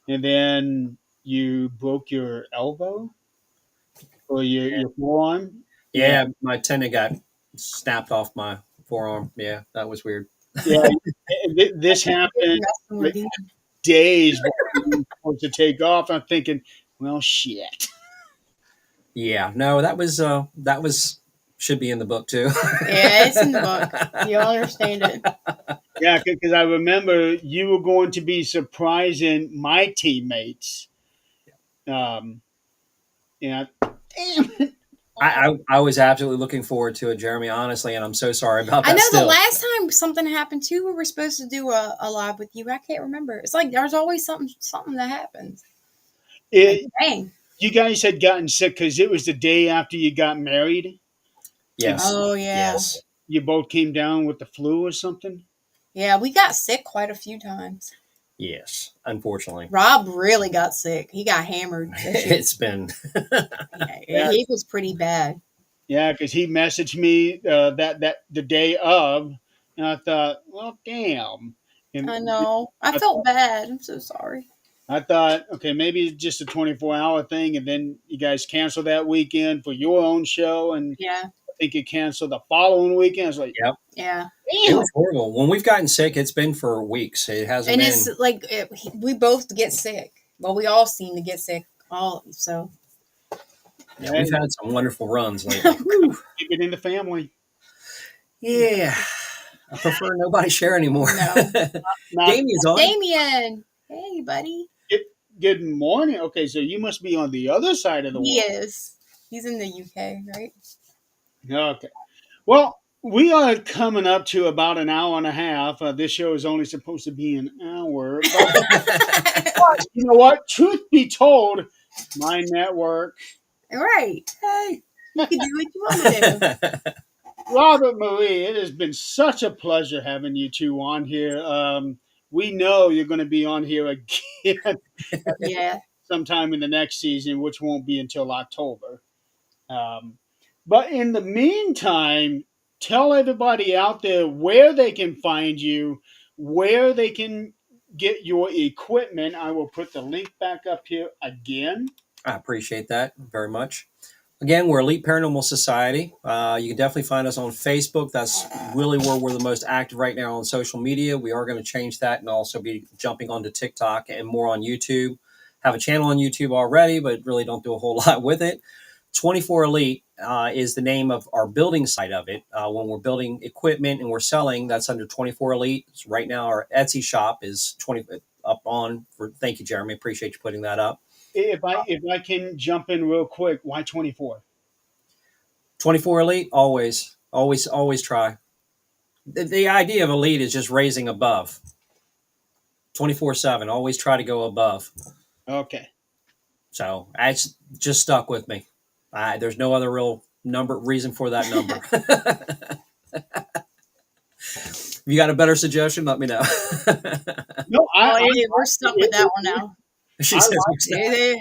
and then you broke your elbow or your forearm. Yeah, Yeah, my tendon got snapped off my forearm. Yeah, that was weird. yeah. This happened Messing like with you. days before we were supposed to take off. I'm thinking, well, shit. Yeah, no, that was should be in the book too. Yeah, it's in the book. You'll understand it. Yeah, because I remember you were going to be surprising my teammates. Um, yeah, damn it. I was absolutely looking forward to it, Jeremy, honestly, and I'm so sorry about I that know the still. last time something happened too, we were supposed to do a live with you. I can't remember. It's like there's always something that happens. Like It, dang. you guys had gotten sick because it was the day after you got married, and Yes. Oh yeah. Yes. you both came down with the flu or something. Yeah, we got sick quite a few times. Yes. Unfortunately. Rob really got sick. He got hammered this year. It's been Yeah, he was pretty bad. Yeah, because he messaged me that the day of, and I thought, well, damn. I And know. I I, felt bad. I'm so sorry. I thought, okay, maybe it's just a 24-hour thing, and then you guys cancel that weekend for your own show, and Yeah. I think you canceled the following weekend. I was like, yep. Yeah. It damn. was horrible. When we've gotten sick, it's been for weeks. It hasn't And been. it's like we both get sick. Well, we all seem to get sick. All so. Yeah, Hey, we've had some wonderful runs lately. Whew. keep it in the family. Yeah. I prefer nobody share anymore. No. Not Damien's on. Damien. Hey, buddy. good, good morning. Okay, so you must be on the other side of the He world. is. He's in the UK, right? Okay. Well, we are coming up to about an hour and a half. This show is only supposed to be an hour. But you know what? Truth be told, my network, Right. Hey, you can do what you want to do. Robert Marie, it has been such a pleasure having you two on here. We know you're going to be on here again Yeah. sometime in the next season, which won't be until October. Um, but in the meantime, tell everybody out there where they can find you, where they can get your equipment. I will put the link back up here again. I appreciate that very much. Again, we're Elite Paranormal Society. You can definitely find us on Facebook. That's really where we're the most active right now on social media. We are going to change that and also be jumping onto TikTok and more on YouTube. Have a channel on YouTube already, but really don't do a whole lot with it. 24 Elite is the name of our building site of it. When we're building equipment and we're selling, that's under 24 Elite. So right now, our Etsy shop is 20 up on. Thank you, Jeremy. Appreciate you putting that up. If I can jump in real quick, why 24? 24 Elite, always try. The idea of Elite is just raising above. 24/7, always try to go above. Okay. So that's just stuck with me. There's no other real reason for that number. If you got a better suggestion, let me know. No, We're stuck with that one now. She I says,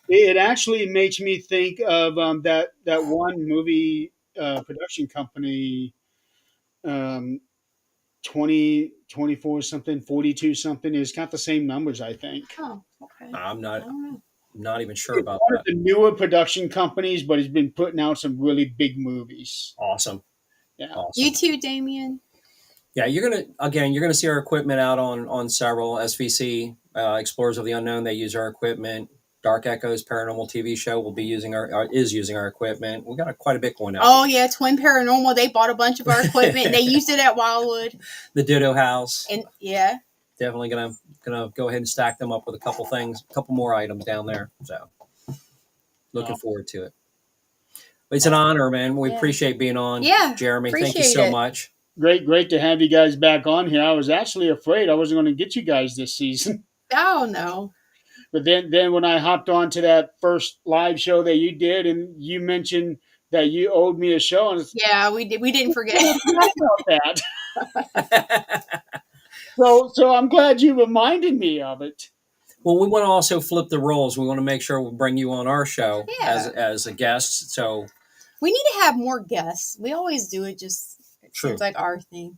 it actually makes me think of that one movie production company, um, 20 24 something, 42 something. It's got the same numbers, I think. Oh, okay. I'm I not don't know. not even sure It's about one of that. the newer production companies, but he's been putting out some really big movies. Awesome. Yeah. Awesome. You too, Damien. Yeah, you're gonna see our equipment out on several SVC Explorers of the Unknown. They use our equipment. Dark Echoes Paranormal TV show will be using is using our equipment. We got quite a bit going out. Oh yeah, Twin Paranormal. They bought a bunch of our equipment and they used it at Wildwood. The Ditto House. And yeah, Definitely gonna go ahead and stack them up with a couple more items down there. So looking forward to it. But it's an honor, man. We Yeah. appreciate being on. Yeah, Jeremy, thank you appreciate so it. much. Great to have you guys back on here. I was actually afraid I wasn't going to get you guys this season. Oh no. But then when I hopped on to that first live show that you did, and you mentioned that you owed me a show, and Yeah, we did. We didn't forget. I forgot about that. So I'm glad you reminded me of it. Well, we want to also flip the roles. We want to make sure we bring you on our show Yeah. as a guest. So We need to have more guests. We always do it. Just it True. seems like our thing.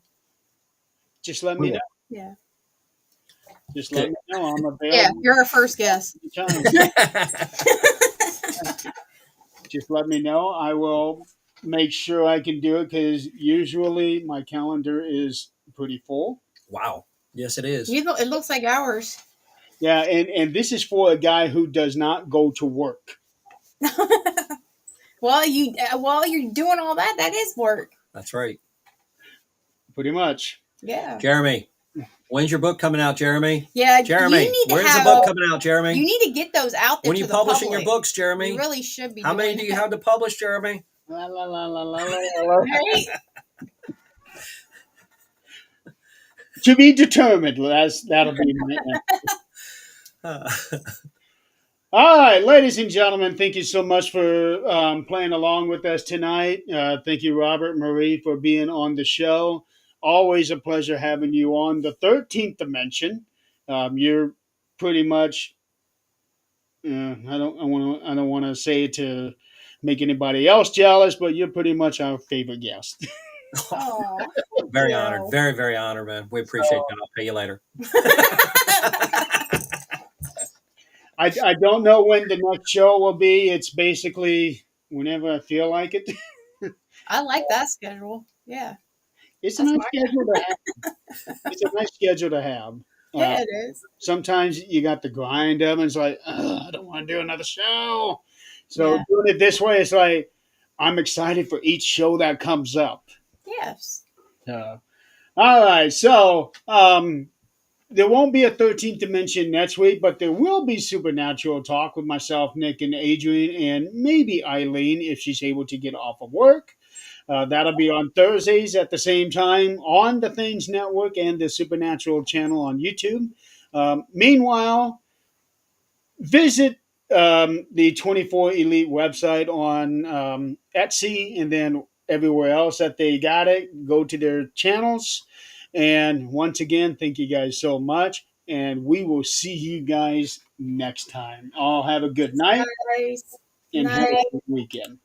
Just let me know. Yeah. Just let me know. I'm available. Yeah, you're our first guest. Anytime. Just let me know. I will make sure I can do it because usually my calendar is pretty full. Wow. Yes, it is. It looks like ours. Yeah, and this is for a guy who does not go to work. While you're doing all that, that is work. That's right. Pretty much. Yeah. Jeremy, when's your book coming out, Jeremy? Yeah, Jeremy, you need to when's have, the book coming out, Jeremy? You need to get those out there. When are you to the publishing public. your books, Jeremy? You really should be. How many do you have to publish, Jeremy? La, la, la, la, la, la, la. Right? To be determined. That'll be my All right, ladies and gentlemen, thank you so much for playing along with us tonight. Thank you, Robert, Marie, for being on the show. Always a pleasure having you on the 13th dimension. You're pretty much. I don't want to say it to make anybody else jealous, but you're pretty much our favorite guest. Aw, Very thank honored. you. Very, very honored, man. We appreciate that. I'll pay you later. I don't know when the next show will be. It's basically whenever I feel like it. I like that schedule. Yeah. It's a That's nice my- schedule to have. It's a nice schedule to have. Yeah, it is. Sometimes you got the grind of it. It's like, I don't want to do another show. So Yeah. doing it this way, it's like I'm excited for each show that comes up. Yes. All right. So there won't be a 13th dimension next week, but there will be supernatural talk with myself, Nick, and Adrian, and maybe Eileen if she's able to get off of work. That'll be on Thursdays at the same time on the Things Network and the Supernatural channel on YouTube. Meanwhile, visit the 24 Elite website on Etsy and then everywhere else that they got it. Go to their channels. And once again, thank you guys so much. And we will see you guys next time. All have a good night Nice. and have a Night. good weekend.